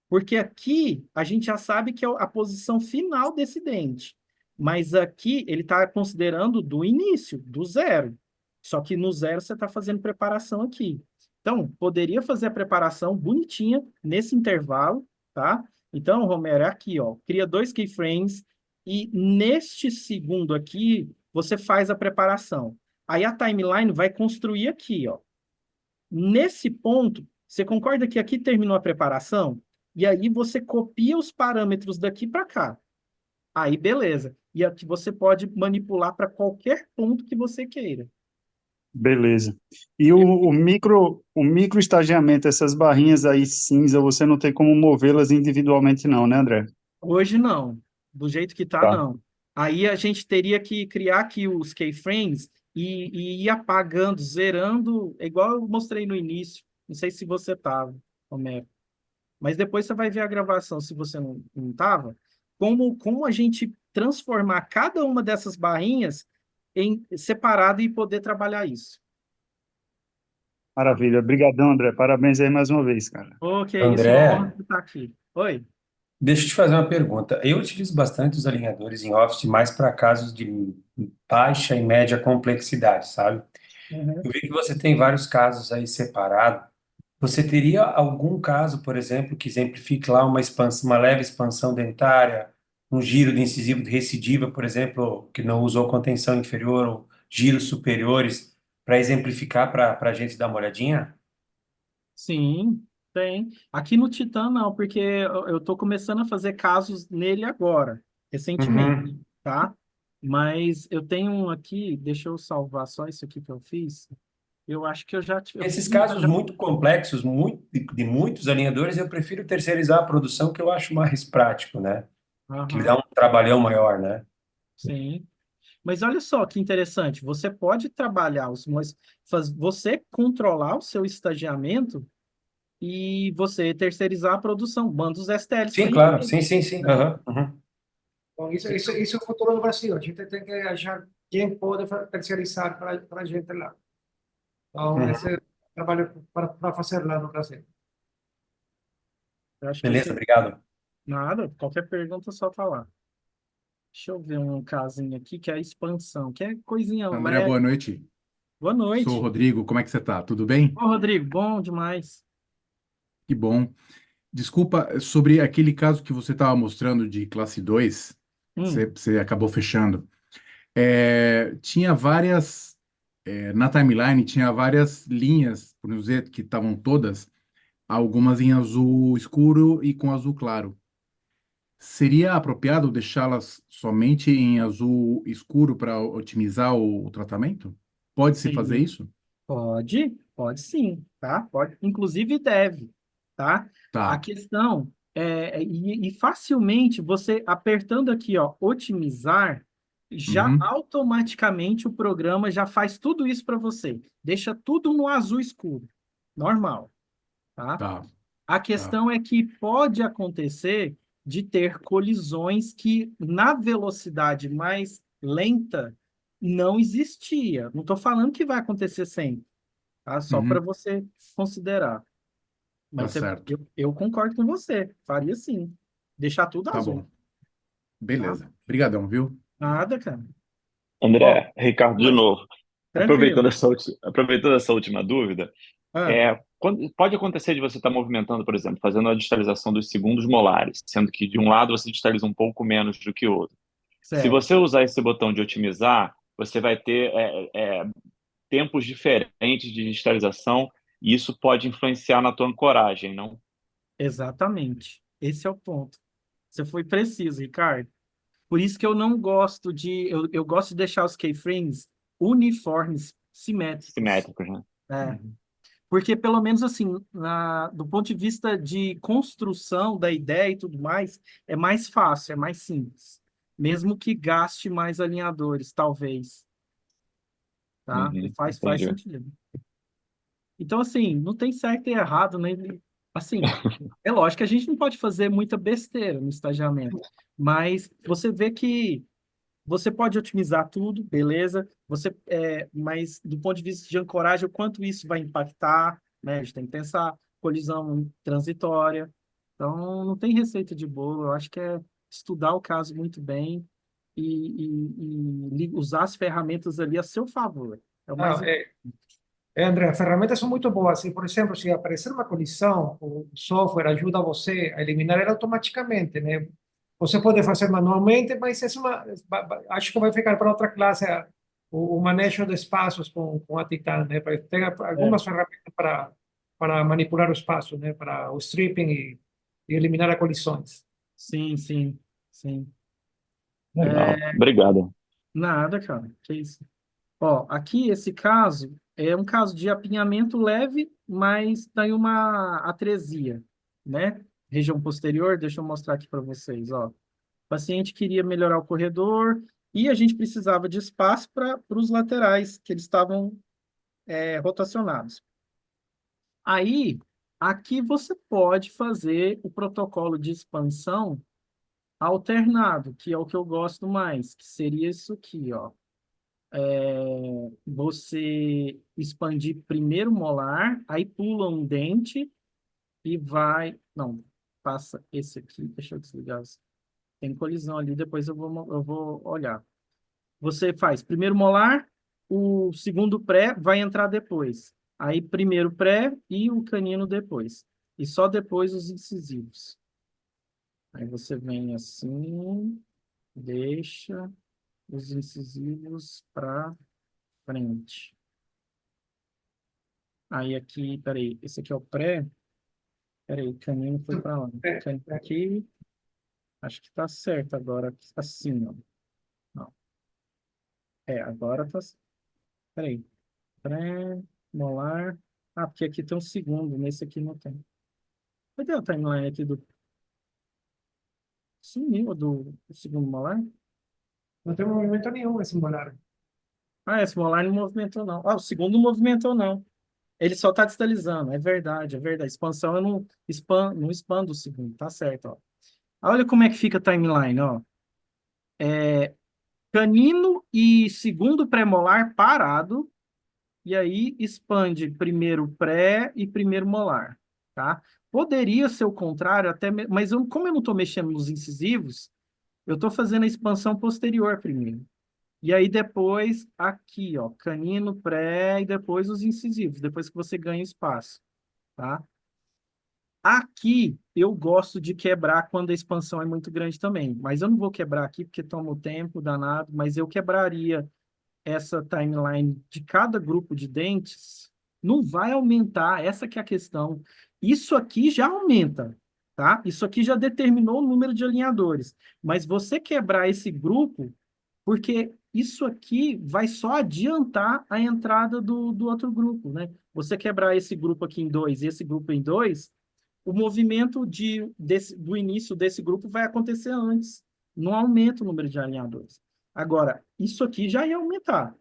A: Porque aqui, a gente já sabe que é a posição final desse dente. Mas aqui, ele está considerando do início, do zero. Só que no zero, você está fazendo preparação aqui. Então, poderia fazer a preparação bonitinha nesse intervalo, tá? Então, Romero, é aqui, ó. Cria dois keyframes e neste segundo aqui, você faz a preparação. Aí a timeline vai construir aqui, ó. Nesse ponto, você concorda que aqui terminou a preparação? E aí você copia os parâmetros daqui para cá. Aí, beleza. E aqui você pode manipular para qualquer ponto que você queira.
F: Beleza. E o micro estagiamento, essas barrinhas aí cinza, você não tem como movê-las individualmente não, né, André?
A: Hoje não. Do jeito que tá,
F: Tá.
A: não. Aí a gente teria que criar aqui os keyframes e ir apagando, zerando, igual eu mostrei no início. Não sei se você estava, Romero. Mas depois você vai ver a gravação, se você não estava, como a gente transformar cada uma dessas barrinhas em separado e poder trabalhar isso.
F: Maravilha. Obrigadão, André. Parabéns aí mais uma vez, cara.
A: Ok, isso, uma honra
G: André,
A: estar aqui. Oi?
G: deixa eu te fazer uma pergunta. Eu utilizo bastante os alinhadores em Office mais para casos de baixa e média complexidade, sabe?
A: Uhum.
G: Eu vi que você tem vários casos aí separados. Você teria algum caso, por exemplo, que exemplifique lá uma expansão, uma leve expansão dentária, um giro de incisivo de recidiva, por exemplo, que não usou contenção inferior ou giros superiores, para exemplificar para a gente dar uma olhadinha?
A: Sim, tem. Aqui no Titã não, porque eu estou começando a fazer casos nele agora, recentemente,
G: Uhum.
A: tá? Mas eu tenho um aqui, deixa eu salvar só isso aqui que eu fiz. Eu acho que eu
G: Esses
A: fiz um
G: casos muito complexos, de muitos alinhadores, eu prefiro terceirizar a produção, que eu acho mais prático, né? Que lhe dá
A: Aham,
G: um trabalhão maior, né?
A: sim. Mas olha só que interessante, você pode trabalhar você controlar o seu estagiamento e você terceirizar a produção, manda os STLs
G: Sim,
A: para a
G: claro.
A: empresa,
G: Sim, sim, sim.
A: né?
G: Aham, uhum.
C: Bom, isso é o futuro do Brasil. A gente tem que achar quem pode terceirizar para a gente lá. Então,
G: Uhum.
C: esse é o trabalho para fazer lá no Brasil.
A: Eu acho que
G: Beleza,
A: esse
G: obrigado.
A: nada, qualquer pergunta é só falar. Deixa eu ver um casinho aqui que é a expansão, que é coisinha
H: André,
A: leve.
H: boa noite.
A: Boa
H: Sou o
A: noite.
H: Rodrigo, como é que você tá? Tudo bem?
A: Ô, Rodrigo, bom demais.
H: Que bom. Desculpa, sobre aquele caso que você estava mostrando de classe 2,
A: Hum,
H: você acabou fechando. Tinha várias, na timeline, tinha várias linhas, por não dizer que estavam todas, algumas em azul escuro e com azul claro. Seria apropriado deixá-las somente em azul escuro para otimizar o tratamento? Pode-se fazer
A: sim.
H: isso?
A: Pode sim, tá? Pode, inclusive deve, tá? A
H: Tá.
A: questão e facilmente você apertando aqui, ó, otimizar, já
H: Uhum.
A: automaticamente o programa já faz tudo isso para você. Deixa tudo no azul escuro, normal, tá?
H: Tá,
A: A
H: tá.
A: questão é que pode acontecer de ter colisões que, na velocidade mais lenta, não existia. Não estou falando que vai acontecer sempre, tá? Só para
H: Uhum,
A: você considerar.
H: tá
A: Mas
H: certo.
A: eu concordo com você. Faria sim. Deixar tudo
H: Tá
A: azul,
H: bom.
A: tá?
H: Beleza. Obrigadão, viu?
A: Nada, cara. Ó,
D: André, Ricardo, de
A: oi,
D: novo,
A: tranquilo.
D: aproveitando essa última dúvida,
A: Ah,
D: pode acontecer de você estar movimentando, por exemplo, fazendo a digitalização dos segundos molares, sendo que de um lado você digitaliza um pouco menos do que o outro. Se
A: certo.
D: você usar esse botão de otimizar, você vai ter tempos diferentes de digitalização e isso pode influenciar na tua ancoragem, não?
A: Exatamente. Esse é o ponto. Você foi preciso, Ricardo. Por isso que eu não gosto de... Eu gosto de deixar os keyframes uniformes, simétricos.
D: Simétricos, né?
A: É.
D: Uhum.
A: Porque, pelo menos assim, do ponto de vista de construção da ideia e tudo mais, é mais fácil, é mais simples. Mesmo que gaste mais alinhadores, talvez, tá? E
D: Uhum,
A: faz
D: entendi.
A: sentido. Então, assim, não tem certo e errado, né? Assim, é lógico que a gente não pode fazer muita besteira no estagiamento, mas você vê que você pode otimizar tudo, beleza? Mas do ponto de vista de ancoragem, o quanto isso vai impactar, né? A gente tem que pensar colisão transitória. Então, não tem receita de bolo. Eu acho que é estudar o caso muito bem e usar as ferramentas ali a seu favor. É o mais
C: Ah,
A: importante.
C: André, as ferramentas são muito boas. E, por exemplo, se aparecer uma colisão, o software ajuda você a eliminar ela automaticamente, né? Você pode fazer manualmente, mas acho que vai ficar para outra classe o manejo de espaços com a Titan, né? Tem
A: É,
C: algumas ferramentas para manipular os espaços, né? Para o stripping e eliminar as colisões.
A: sim, sim, sim.
D: Legal.
A: É,
D: Obrigado.
A: nada, cara. Que isso. Ó, aqui esse caso é um caso de apinhamento leve, mas tem uma atresia, né? Região posterior, deixa eu mostrar aqui para vocês, ó. O paciente queria melhorar o corredor e a gente precisava de espaço para os laterais, que eles estavam rotacionados. Aí, aqui você pode fazer o protocolo de expansão alternado, que é o que eu gosto mais, que seria isso aqui, ó. Você expandir primeiro o molar, aí pula um dente e vai. Não, passa esse aqui, deixa eu desligar. Tem colisão ali, depois eu vou olhar. Você faz primeiro molar, o segundo pré vai entrar depois. Aí primeiro pré e o canino depois. E só depois os incisivos. Aí você vem assim, deixa os incisivos para frente. Aí aqui, peraí, esse aqui é o pré. Peraí, canino foi para lá.
C: É,
A: Canino
C: é.
A: aqui, acho que tá certo agora. Assim, ó. Não. Agora tá. Peraí. Pré, molar. Ah, porque aqui tem um segundo, nesse aqui não tem. Cadê a timeline aqui do. Sumiu do segundo molar?
C: Não tem movimento nenhum esse molar.
A: Ah, esse molar não movimentou, não. Ah, o segundo não movimentou, não. Ele só está distalizando. É verdade, é verdade. Expansão eu não expando o segundo. Tá certo, ó. Olha como é que fica a timeline, ó. Canino e segundo premolar parado, e aí expande primeiro pré e primeiro molar, tá? Poderia ser o contrário, mas como eu não estou mexendo nos incisivos, eu estou fazendo a expansão posterior primeiro. E aí depois, aqui, ó, canino, pré e depois os incisivos, depois que você ganha espaço, tá? Aqui eu gosto de quebrar quando a expansão é muito grande também, mas eu não vou quebrar aqui porque toma o tempo danado, mas eu quebraria essa timeline de cada grupo de dentes, não vai aumentar, essa que é a questão. Isso aqui já aumenta, tá? Isso aqui já determinou o número de alinhadores, mas você quebrar esse grupo, porque isso aqui vai só adiantar a entrada do outro grupo, né? Você quebrar esse grupo aqui em dois e esse grupo em dois, o movimento do início desse grupo vai acontecer antes. Não aumenta o número de alinhadores. Agora, isso aqui já ia aumentar.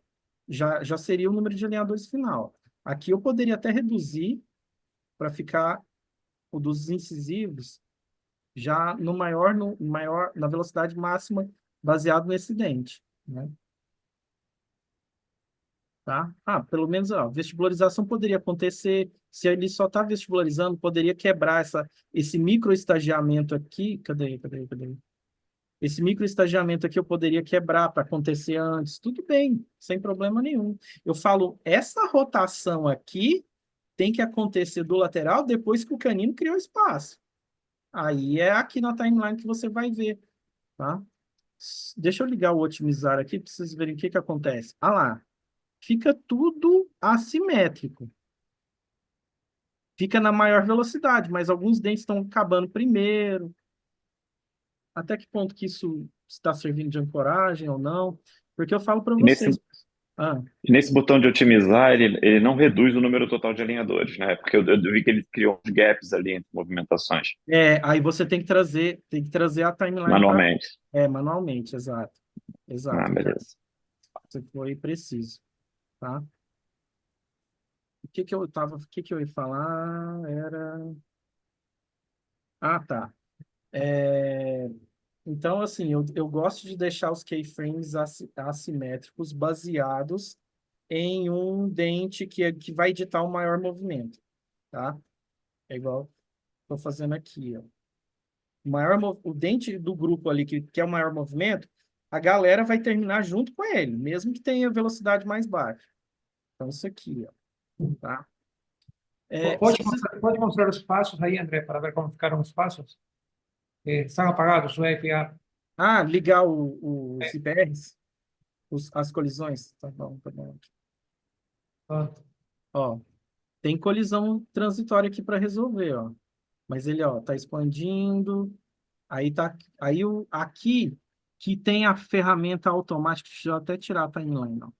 A: Já seria o número de alinhadores final. Aqui eu poderia até reduzir para ficar o dos incisivos já no maior, na velocidade máxima baseado nesse dente, né? tá? Ah, pelo menos, ó, vestibularização poderia acontecer, se ele só está vestibularizando, poderia quebrar esse microestagiamento aqui, cadê? Esse microestagiamento aqui eu poderia quebrar para acontecer antes, tudo bem, sem problema nenhum. Eu falo, essa rotação aqui tem que acontecer do lateral depois que o canino criou espaço. Aí é aqui na timeline que você vai ver, tá? Deixa eu ligar o otimizar aqui para vocês verem o que que acontece. Ah lá, fica tudo assimétrico. Fica na maior velocidade, mas alguns dentes estão acabando primeiro. Até que ponto que isso está servindo de ancoragem ou não? Porque eu falo para
D: E
A: vocês. Ah,
D: nesse botão de otimizar, ele não reduz o número total de alinhadores, né? Porque eu vi que ele criou uns gaps ali entre movimentações,
A: aí você tem que trazer a timeline para
D: manualmente.
A: manualmente, exato.
D: Ah,
A: Exato. Então,
D: beleza.
A: você foi preciso, tá? O que que eu ia falar? Ah, tá. É, Então, assim, eu gosto de deixar os keyframes assimétricos baseados em um dente que vai ditar o maior movimento, tá? É igual estou fazendo aqui, ó. O dente do grupo ali que é o maior movimento, a galera vai terminar junto com ele, mesmo que tenha velocidade mais baixa. Então, isso aqui, ó, tá? Se vocês...
C: Pode mostrar os passos aí, André, para ver como ficaram os passos? Estão apagados, o FA.
A: ligar os IPRs, as colisões, tá bom, tá bom. Ó, tem colisão transitória aqui para resolver, ó. Mas ele, ó, tá expandindo. Aqui que tem a ferramenta automática, deixa eu até tirar a timeline, ó. O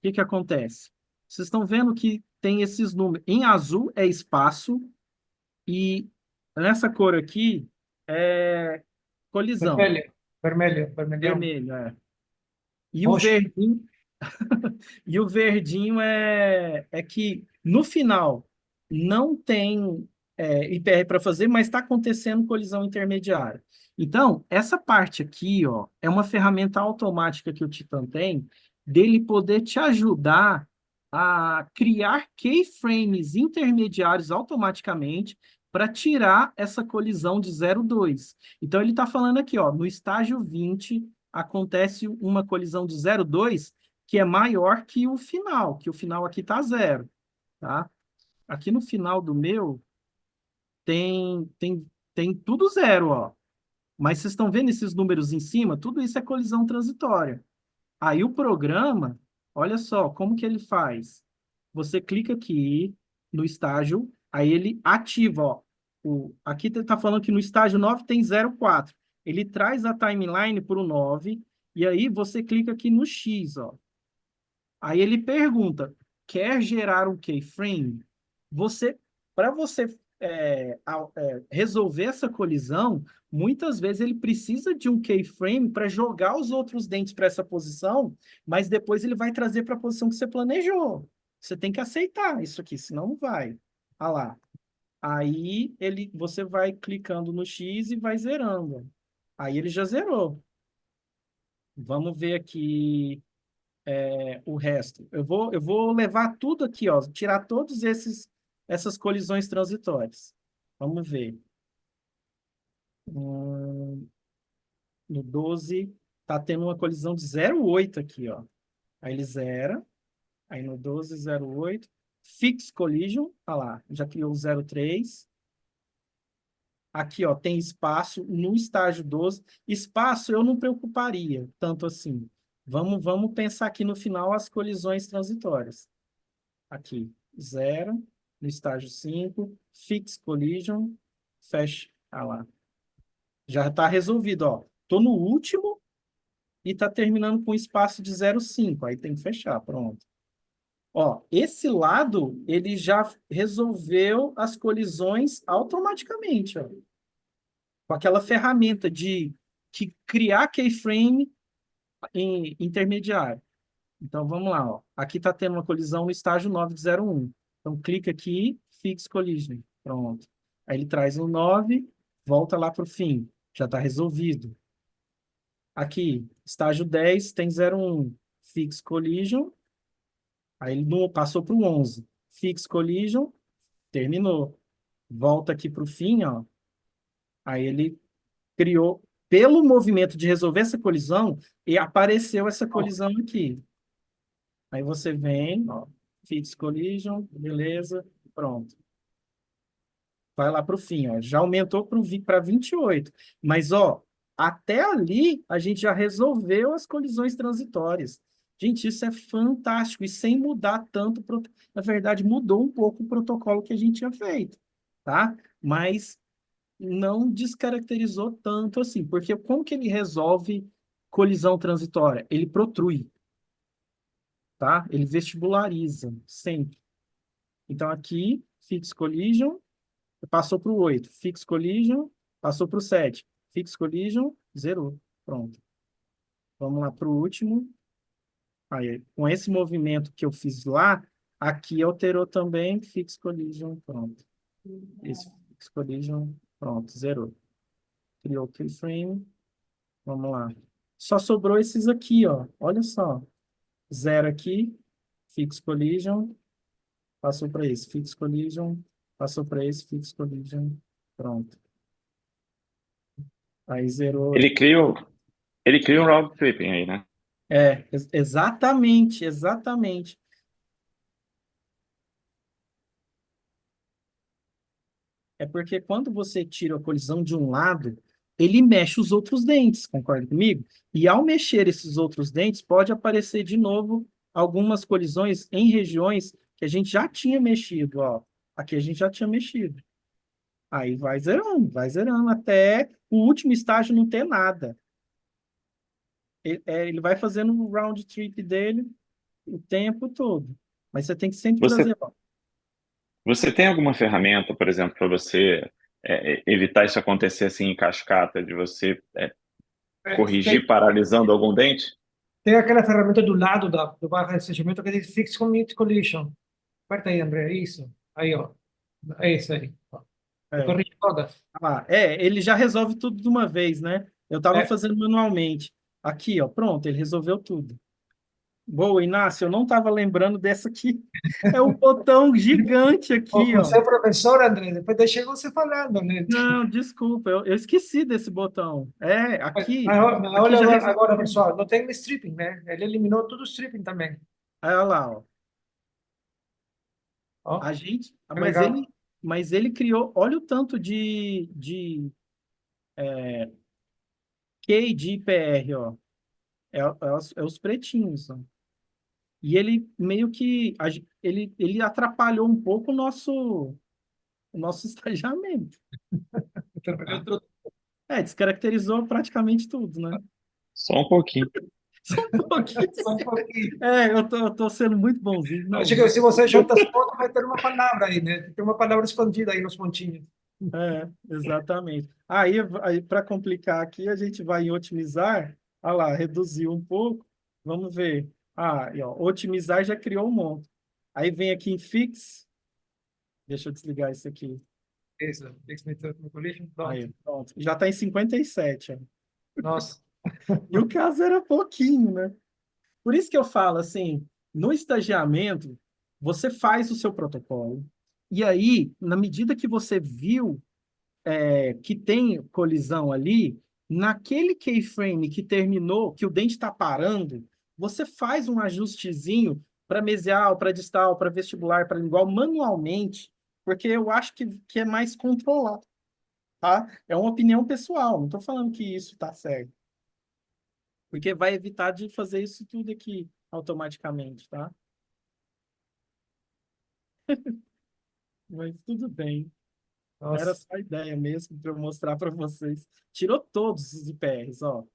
A: que que acontece? Vocês estão vendo que tem esses números. Em azul é espaço e nessa cor aqui é colisão.
C: Vermelhão.
A: Vermelho, é. E o
C: Roxo.
A: verdinho, e o verdinho é que no final não tem IPR para fazer, mas está acontecendo colisão intermediária. Então, essa parte aqui, ó, é uma ferramenta automática que o Titan tem, dele poder te ajudar a criar keyframes intermediários automaticamente para tirar essa colisão de 0,2. Então, ele está falando aqui, ó, no estágio 20 acontece uma colisão de 0,2 que é maior que o final aqui está 0, tá? Aqui no final do meu tem tudo 0, ó. Mas vocês estão vendo esses números em cima? Tudo isso é colisão transitória. Aí o programa, olha só, como que ele faz? Você clica aqui no estágio, aí ele ativa, ó. Aqui está falando que no estágio 9 tem 0,4. Ele traz a timeline para o 9, e aí você clica aqui no X, ó. Aí ele pergunta, quer gerar um keyframe? Para você resolver essa colisão, muitas vezes ele precisa de um keyframe para jogar os outros dentes para essa posição, mas depois ele vai trazer para a posição que você planejou. Você tem que aceitar isso aqui, senão não vai. Ah lá. Aí você vai clicando no X e vai zerando. Aí ele já zerou. Vamos ver aqui o resto. Eu vou levar tudo aqui, ó, tirar todos essas colisões transitórias. Vamos ver. No 12, tá tendo uma colisão de 0,8 aqui, ó. Aí ele zera. Aí no 12, 0,8. Fix Collision, olha lá, já criou o 0,3. Aqui, ó, tem espaço no estágio 12. Espaço eu não preocuparia tanto assim. Vamos pensar aqui no final as colisões transitórias. Aqui, 0, no estágio 5, Fix Collision, fecha. Ah lá. Já está resolvido, ó. Estou no último e está terminando com espaço de 0,5. Aí tem que fechar, pronto. Ó, esse lado, ele já resolveu as colisões automaticamente, ó. Com aquela ferramenta de criar keyframe intermediário. Então, vamos lá, ó. Aqui está tendo uma colisão no estágio 9 de 0,1. Então, clica aqui, Fix Collision. Pronto. Aí ele traz um 9, volta lá para o fim. Já está resolvido. Aqui, estágio 10 tem 0,1. Fix Collision. Aí ele não, passou para o 11. Fix collision, terminou. Volta aqui para o fim, ó. Aí ele criou, pelo movimento de resolver essa colisão, e apareceu essa colisão aqui. Aí você vem, ó, fix collision, beleza, pronto. Vai lá para o fim, ó. Já aumentou para 28. Mas, ó, até ali a gente já resolveu as colisões transitórias. Gente, isso é fantástico. E sem mudar tanto. Na verdade, mudou um pouco o protocolo que a gente tinha feito, tá? Mas não descaracterizou tanto assim. Porque como que ele resolve colisão transitória? Ele protrui, tá? Ele vestibulariza, sempre. Então, aqui, fix collision. Passou para o 8, fix collision, passou para o 7, fix collision, zerou. Pronto. Vamos lá para o último. Aí, com esse movimento que eu fiz lá, aqui alterou também, fix collision, pronto. Esse fix collision, pronto, zerou. Criou o keyframe. Vamos lá. Só sobrou esses aqui, ó. Olha só. Zero aqui, fix collision, passou para esse, fix collision, passou para esse, fix collision, pronto. Aí zerou.
D: Ele cria um round tripping aí, né?
A: Exatamente, exatamente. É porque quando você tira a colisão de um lado, ele mexe os outros dentes, concorda comigo? E ao mexer esses outros dentes, pode aparecer de novo algumas colisões em regiões que a gente já tinha mexido, ó. Aqui a gente já tinha mexido. Aí vai zerando, até o último estágio não ter nada. Ele vai fazendo o round trip dele o tempo todo. Mas você tem que sempre
D: Você,
A: trazer, ó.
D: você tem alguma ferramenta, por exemplo, para você evitar isso acontecer assim em cascata, de você corrigir paralisando algum dente?
C: Tem aquela ferramenta do lado do barra de segmento que diz Fix Commit Collision. Aperta aí, André, isso. Aí, ó. É isso aí.
A: É.
C: Corrige todas.
A: Ele já resolve tudo de uma vez, né? Eu estava
C: É.
A: fazendo manualmente. Aqui, ó, pronto, ele resolveu tudo. Boa, Inácio, eu não estava lembrando dessa aqui. É o botão gigante aqui, ó.
C: Você é professor, André, depois deixei você falando, né?
A: Não, desculpa, eu esqueci desse botão. Aqui
C: Mas
A: aqui
C: olha
A: já
C: agora, pessoal, não tem stripping, né? Ele eliminou tudo o stripping também.
A: olha lá, ó.
C: Ó,
A: A gente,
C: legal.
A: mas ele criou, olha o tanto Q de IPR, ó. É os pretinhos, ó. E ele meio que ele atrapalhou um pouco o nosso estagiamento. Descaracterizou praticamente tudo, né?
D: Só um pouquinho.
A: Só um pouquinho.
C: Só um pouquinho.
A: Eu tô sendo muito bonzinho. Não,
C: Acho que se você junta as fotos, vai ter uma palavra aí, né? Tem uma palavra escondida aí nos pontinhos.
A: exatamente. Aí para complicar aqui, a gente vai em otimizar. Olha lá, reduziu um pouco. Vamos ver. E, ó, otimizar já criou um monte. Aí vem aqui em fix. Deixa eu desligar isso aqui.
C: Isso, Fix Collision, pronto.
A: Aí, pronto. Já está em 57, ó.
C: Nossa.
A: E o caso era pouquinho, né? Por isso que eu falo assim, no estagiamento, você faz o seu protocolo, e aí, na medida que você viu que tem colisão ali, naquele keyframe que terminou, que o dente está parando, você faz um ajustezinho para mesial, para distal, para vestibular, para lingual, manualmente, porque eu acho que é mais controlado, tá? É uma opinião pessoal, não estou falando que isso está certo. Porque vai evitar de fazer isso tudo aqui automaticamente, tá? Mas tudo bem. Era
C: Nossa.
A: só a ideia mesmo para eu mostrar para vocês. Tirou todos os IPRs, ó.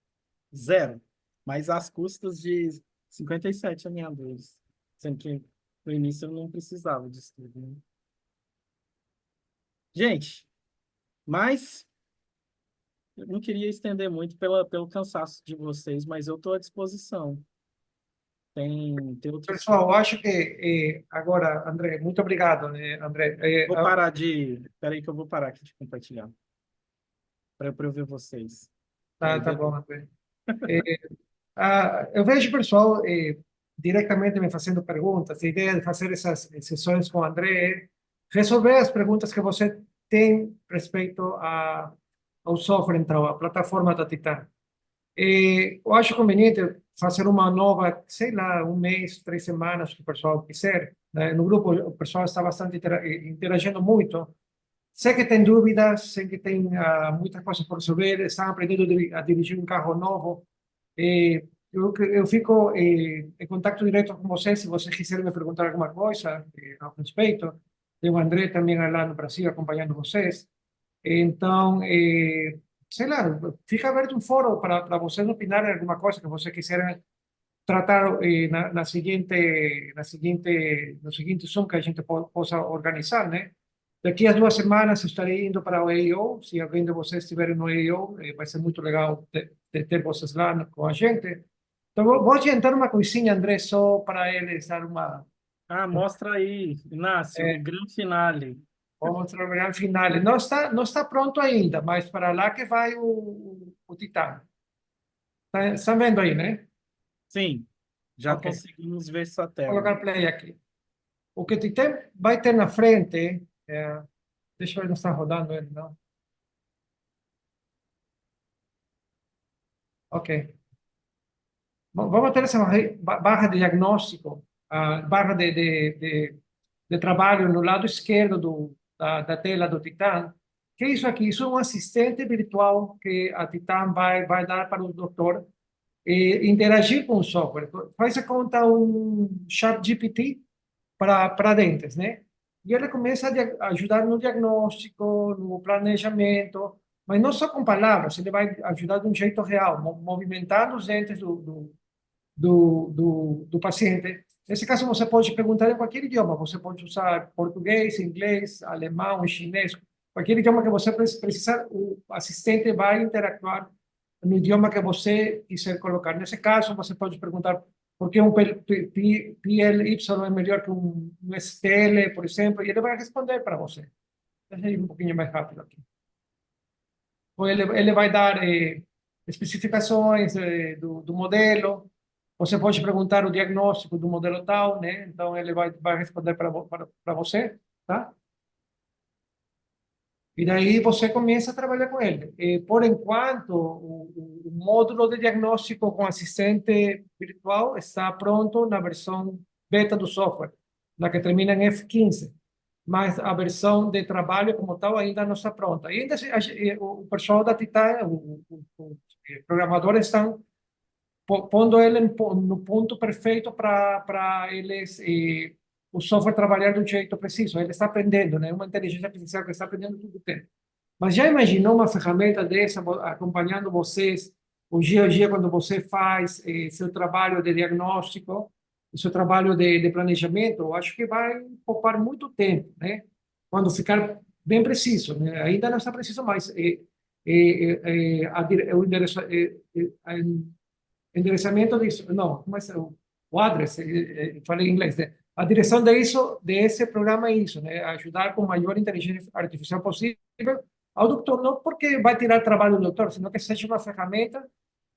A: Zero. Mas às custas de 57 ameaçadores. Sendo que no início eu não precisava disso tudo, né? Gente, mas eu não queria estender muito pelo cansaço de vocês, mas eu estou à disposição. Tem outros.
C: Pessoal, eu acho que agora, André, muito obrigado, né, André?
A: Vou parar de. Espera aí que eu vou parar aqui de compartilhar. Para eu ver vocês.
C: Tá bom, André. Eu vejo, pessoal, diretamente me fazendo perguntas. A ideia de fazer essas sessões com o André é resolver as perguntas que você tem respeito ao software, então, a plataforma da Titan. Eu acho conveniente fazer uma nova, sei lá, um mês, 3 semanas, que o pessoal quiser, né? No grupo, o pessoal está bastante interagindo muito. Sei que tem dúvidas, sei que tem muitas coisas por resolver, estão aprendendo a dirigir um carro novo. Eu fico em contato direto com vocês, se vocês quiserem me perguntar alguma coisa a respeito. Tem o André também lá no Brasil acompanhando vocês. Então, sei lá, fica aberto um fórum para vocês opinarem alguma coisa que vocês quiserem tratar no seguinte Zoom que a gente possa organizar, né? Daqui a 2 semanas estarei indo para o EIO. Se alguém de vocês estiver no EIO, vai ser muito legal ter vocês lá com a gente. Então, vou adiantar uma coisinha, André, só para eles dar uma...
A: Mostra aí, Inácio, o grande finale.
C: Vamos mostrar o grande finale. Não está pronto ainda, mas para lá que vai o Titã. Estão vendo aí, né?
A: Sim, já
C: Ok.
A: conseguimos ver sua
C: Vou
A: tela.
C: colocar play aqui. O que o Titã vai ter na frente... deixa eu ver, não está rodando ele, não. Ok. Vamos ter essa barra de diagnóstico, a barra de trabalho no lado esquerdo da tela do Titan. Que é isso aqui? Isso é um assistente virtual que a Titan vai dar para o doutor interagir com o software. Faz a conta um chat GPT para dentes, né? E ele começa a ajudar no diagnóstico, no planejamento, mas não só com palavras, ele vai ajudar de um jeito real, movimentando os dentes do paciente. Nesse caso, você pode perguntar em qualquer idioma, você pode usar português, inglês, alemão, chinês, qualquer idioma que você precisar, o assistente vai interagir no idioma que você quiser colocar. Nesse caso, você pode perguntar por que um PLY é melhor que um STL, por exemplo, e ele vai responder para você. Deixa eu ir um pouquinho mais rápido aqui. Ou ele vai dar especificações do modelo. Você pode perguntar o diagnóstico do modelo tal, né? Então, ele vai responder para você, tá? E daí você começa a trabalhar com ele. Por enquanto, o módulo de diagnóstico com assistente virtual está pronto na versão beta do software, na que termina em F15. Mas a versão de trabalho como tal ainda não está pronta. E ainda o pessoal da Titan, os programadores estão pondo ele no ponto perfeito para eles o software trabalhar do jeito preciso. Ele está aprendendo, né? Uma inteligência artificial que está aprendendo todo o tempo. Mas já imaginou uma ferramenta dessa acompanhando vocês o dia a dia quando você faz seu trabalho de diagnóstico, seu trabalho de planejamento? Eu acho que vai poupar muito tempo, né? Quando ficar bem preciso, né? Ainda não está preciso mais. Endereçamento disso, não, como é o address, falei em inglês, né? A direção desse programa é isso, né? Ajudar com a maior inteligência artificial possível ao doutor, não porque vai tirar trabalho do doutor, senão que seja uma ferramenta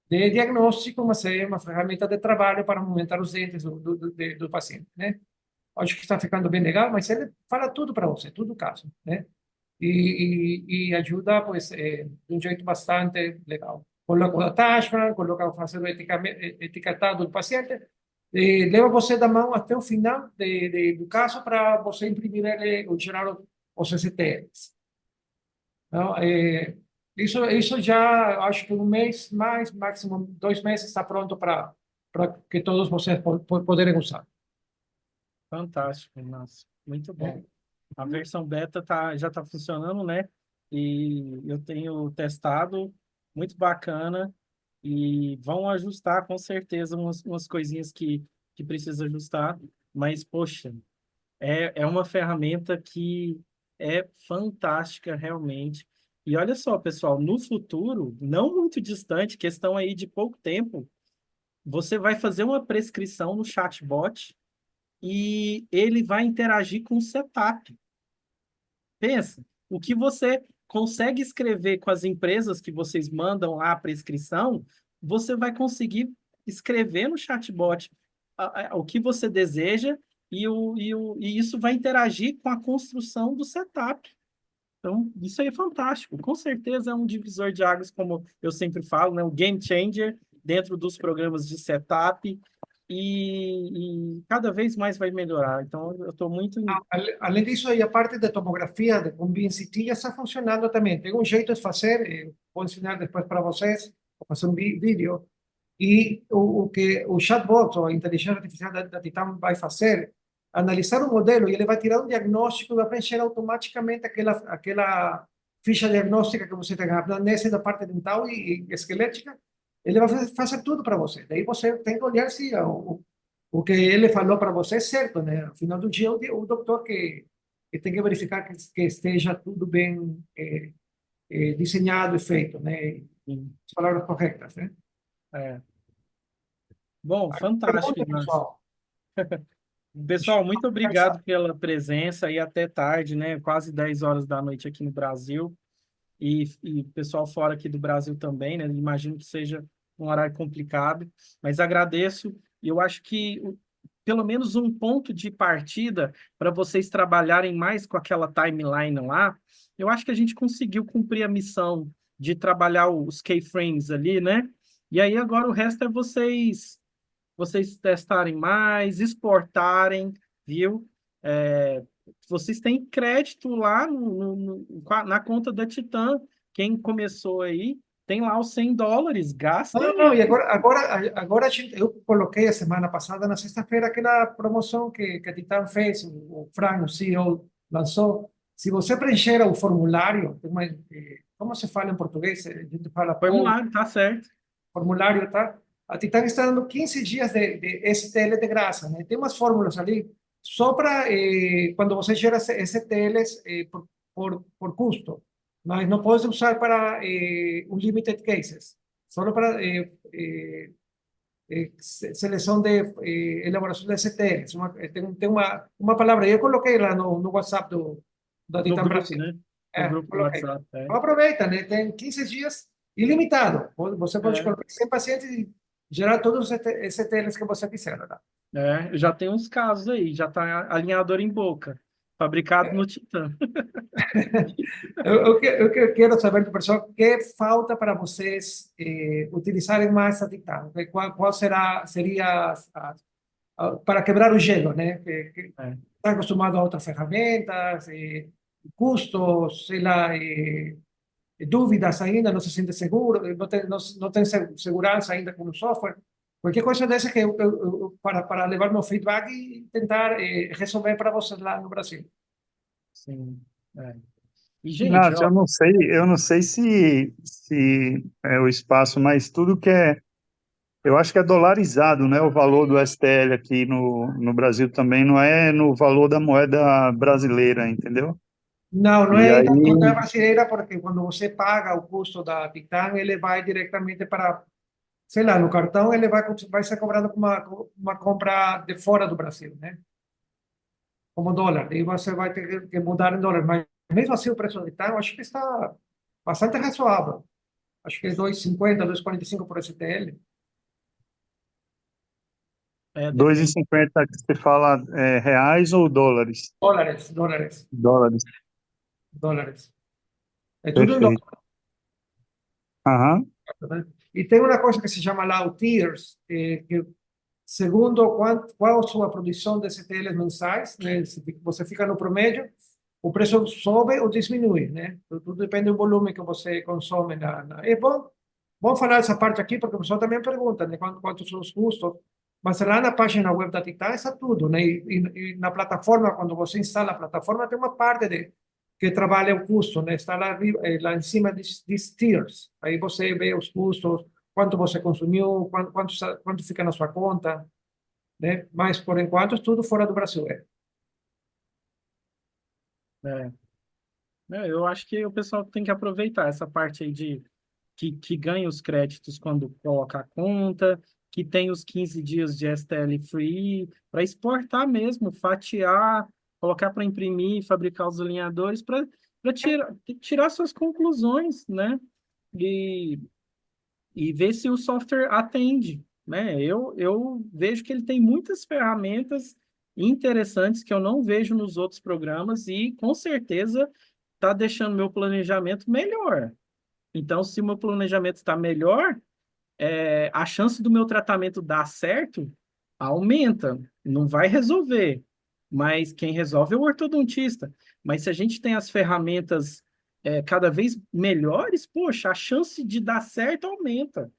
C: de diagnóstico, mas é uma ferramenta de trabalho para movimentar os dentes do paciente, né? Acho que está ficando bem legal, mas ele fala tudo para você, tudo caso, né? E ajuda, pues, de um jeito bastante legal. Coloca o attachment, coloca o fazer o etiquetado do paciente, leva você da mão até o final do caso para você imprimir ele ou gerar os STLs. Não, isso já, acho que um mês mais, máximo 2 meses, está pronto para que todos vocês poderem usar.
A: Fantástico, nossa, muito bom.
C: É.
A: A versão beta já está funcionando, né? E eu tenho testado, muito bacana. E vão ajustar com certeza umas coisinhas que precisa ajustar. Mas, poxa, é uma ferramenta que é fantástica realmente. E olha só, pessoal, no futuro, não muito distante, questão aí de pouco tempo, você vai fazer uma prescrição no chatbot e ele vai interagir com o setup. Pensa, o que você consegue escrever com as empresas que vocês mandam lá a prescrição, você vai conseguir escrever no chatbot o que você deseja e isso vai interagir com a construção do setup. Então, isso aí é fantástico. Com certeza é um divisor de águas, como eu sempre falo, né? O game changer dentro dos programas de setup e cada vez mais vai melhorar. Então, eu estou muito...
C: Além disso, aí a parte de tomografia de Combin CT já está funcionando também. Tem um jeito de fazer, vou ensinar depois para vocês, vou fazer um vídeo. E o que o chatbot, ou a inteligência artificial da Titan vai fazer, analisar um modelo e ele vai tirar um diagnóstico e vai preencher automaticamente aquela ficha diagnóstica que você tem, a anamnese da parte dental e esquelética, ele vai fazer tudo para você. Daí você tem que olhar se o que ele falou para você é certo, né? No final do dia, o doutor que tem que verificar que esteja tudo bem desenhado e feito, né? As palavras corretas, né?
A: É. Bom, fantástico,
C: Pergunta,
A: Inácio.
C: pessoal.
A: Pessoal, muito obrigado pela presença e até tarde, né? Quase 10 horas da noite aqui no Brasil. E pessoal fora aqui do Brasil também, né? Imagino que seja um horário complicado, mas agradeço. E eu acho que pelo menos um ponto de partida para vocês trabalharem mais com aquela timeline lá, eu acho que a gente conseguiu cumprir a missão de trabalhar os keyframes ali, né? E aí agora o resto é vocês testarem mais, exportarem, viu? Vocês têm crédito lá na conta da Titan. Quem começou aí, tem lá os $100, gasta.
C: Não, e agora eu coloquei a semana passada, na sexta-feira, aquela promoção que a Titan fez, o Frank, o CEO, lançou. Se você preencher o formulário, como se fala em português? A gente fala
A: Formulário, tá certo.
C: formulário, tá? A Titan está dando 15 dias de STL de graça, né? Tem umas fórmulas ali, só para quando você gera STLs por custo, mas não pode usar para unlimited cases, só para seleção de elaboração de STLs. Tem uma palavra, eu coloquei lá no WhatsApp da
A: No
C: Titan
A: grupo,
C: Brasil.
A: né? No grupo do
C: Coloquei.
A: WhatsApp.
C: Então aproveita, né? Tem 15 dias ilimitado. Você pode colocar 100 pacientes e gerar todos os STLs que você quiser, tá?
A: Já tem uns casos aí, já está alinhador em boca, fabricado no Titan.
C: Eu quero saber do pessoal o que falta para vocês utilizarem mais a Titan. Qual seria para quebrar o gelo, né? Que está acostumado a outras ferramentas, custos, sei lá, dúvidas ainda, não se sente seguro, não tem segurança ainda com o software. Qualquer coisa dessa que para levar meu feedback e tentar resolver para vocês lá no Brasil.
A: Sim. E, gente,
F: Inácio, eu não sei se é o espaço, mas tudo que eu acho que é dolarizado, né? O valor do STL aqui no Brasil também não é no valor da moeda brasileira, entendeu?
C: Não
F: E
C: é
F: aí,
C: não é brasileira, porque quando você paga o custo da Titan, ele vai diretamente para, sei lá, no cartão, ele vai ser cobrado como uma compra de fora do Brasil, né? Como dólar. E você vai ter que mudar em dólar. Mas mesmo assim, o preço da Titan, eu acho que está bastante razoável. Acho que é 2,50, 2,45 por STL.
F: 2,50 que você fala reais ou dólares?
C: Dólares.
F: Dólares.
C: Dólares. É tudo em
F: Perfeito.
C: dólar.
F: Aham.
C: Né? E tem uma coisa que se chama lá o tiers, que segundo qual a sua produção de STLs mensais, né? Se você fica no promédio, o preço sobe ou diminui, né? Tudo depende do volume que você consome. É bom falar essa parte aqui, porque o pessoal também pergunta, né? Quantos são os custos. Mas lá na página web da Titan está tudo, né? E na plataforma, quando você instala a plataforma, tem uma parte que trabalha o custo, né? Está lá em cima dos tiers. Aí você vê os custos, quanto você consumiu, quanto fica na sua conta, né? Mas, por enquanto, é tudo fora do Brasil.
A: Eu acho que o pessoal tem que aproveitar essa parte aí que ganha os créditos quando coloca a conta, que tem os 15 dias de STL free, para exportar mesmo, fatiar, colocar para imprimir, fabricar os alinhadores, para tirar suas conclusões, né? E ver se o software atende, né? Eu vejo que ele tem muitas ferramentas interessantes que eu não vejo nos outros programas e, com certeza, está deixando meu planejamento melhor. Então, se o meu planejamento está melhor, a chance do meu tratamento dar certo aumenta. Não vai resolver, mas quem resolve é o ortodontista. Mas se a gente tem as ferramentas cada vez melhores, poxa, a chance de dar certo aumenta,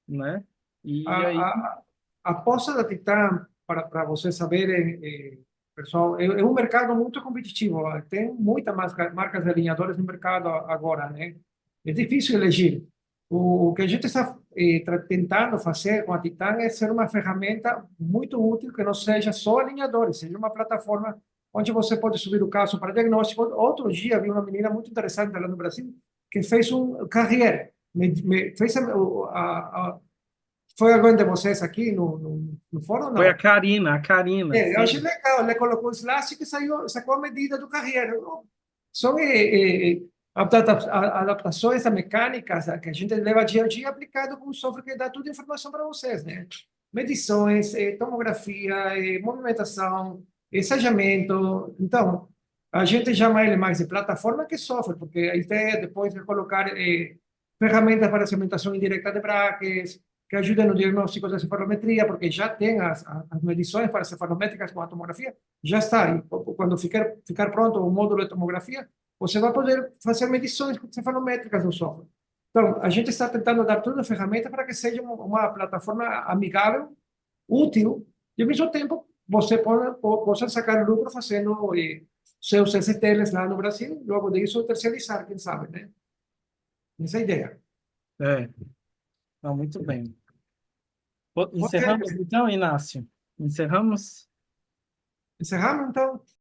A: né?
C: A,
A: E aí,
C: a, a aposta da Titan, para vocês saberem, pessoal, é um mercado muito competitivo. Tem muitas marcas de alinhadores no mercado agora, né? É difícil elegir. O que a gente está tentando fazer com a Titan é ser uma ferramenta muito útil que não seja só alinhadores, seja uma plataforma onde você pode subir o caso para diagnóstico. Outro dia vi uma menina muito interessante lá no Brasil que fez um carrier, fez foi alguém de vocês aqui no fórum,
A: foi
C: não?
A: A Karina,
C: Eu achei
A: sim.
C: legal, ele colocou o slash e sacou a medida do carreiro. São adaptações mecânicas que a gente leva dia a dia aplicado com um software que dá toda a informação para vocês, né? Medições, tomografia, movimentação, ensajamento. Então, a gente chama ele mais de plataforma que software, porque a ideia depois de colocar ferramentas para segmentação indireta de brackets, que ajudem no diagnóstico da cefalometria, porque já tem as medições para cefalométricas com a tomografia, já está aí. Quando ficar pronto o módulo de tomografia, você vai poder fazer medições cefalométricas no software. Então, a gente está tentando dar toda a ferramenta para que seja uma plataforma amigável, útil, e ao mesmo tempo você possa sacar lucro fazendo seus STLs lá no Brasil, logo disso terceirizar, quem sabe, né? Essa é a ideia.
A: Não, muito bem.
C: Ok,
A: Encerramos então, Inácio? Encerramos?
C: encerramos então?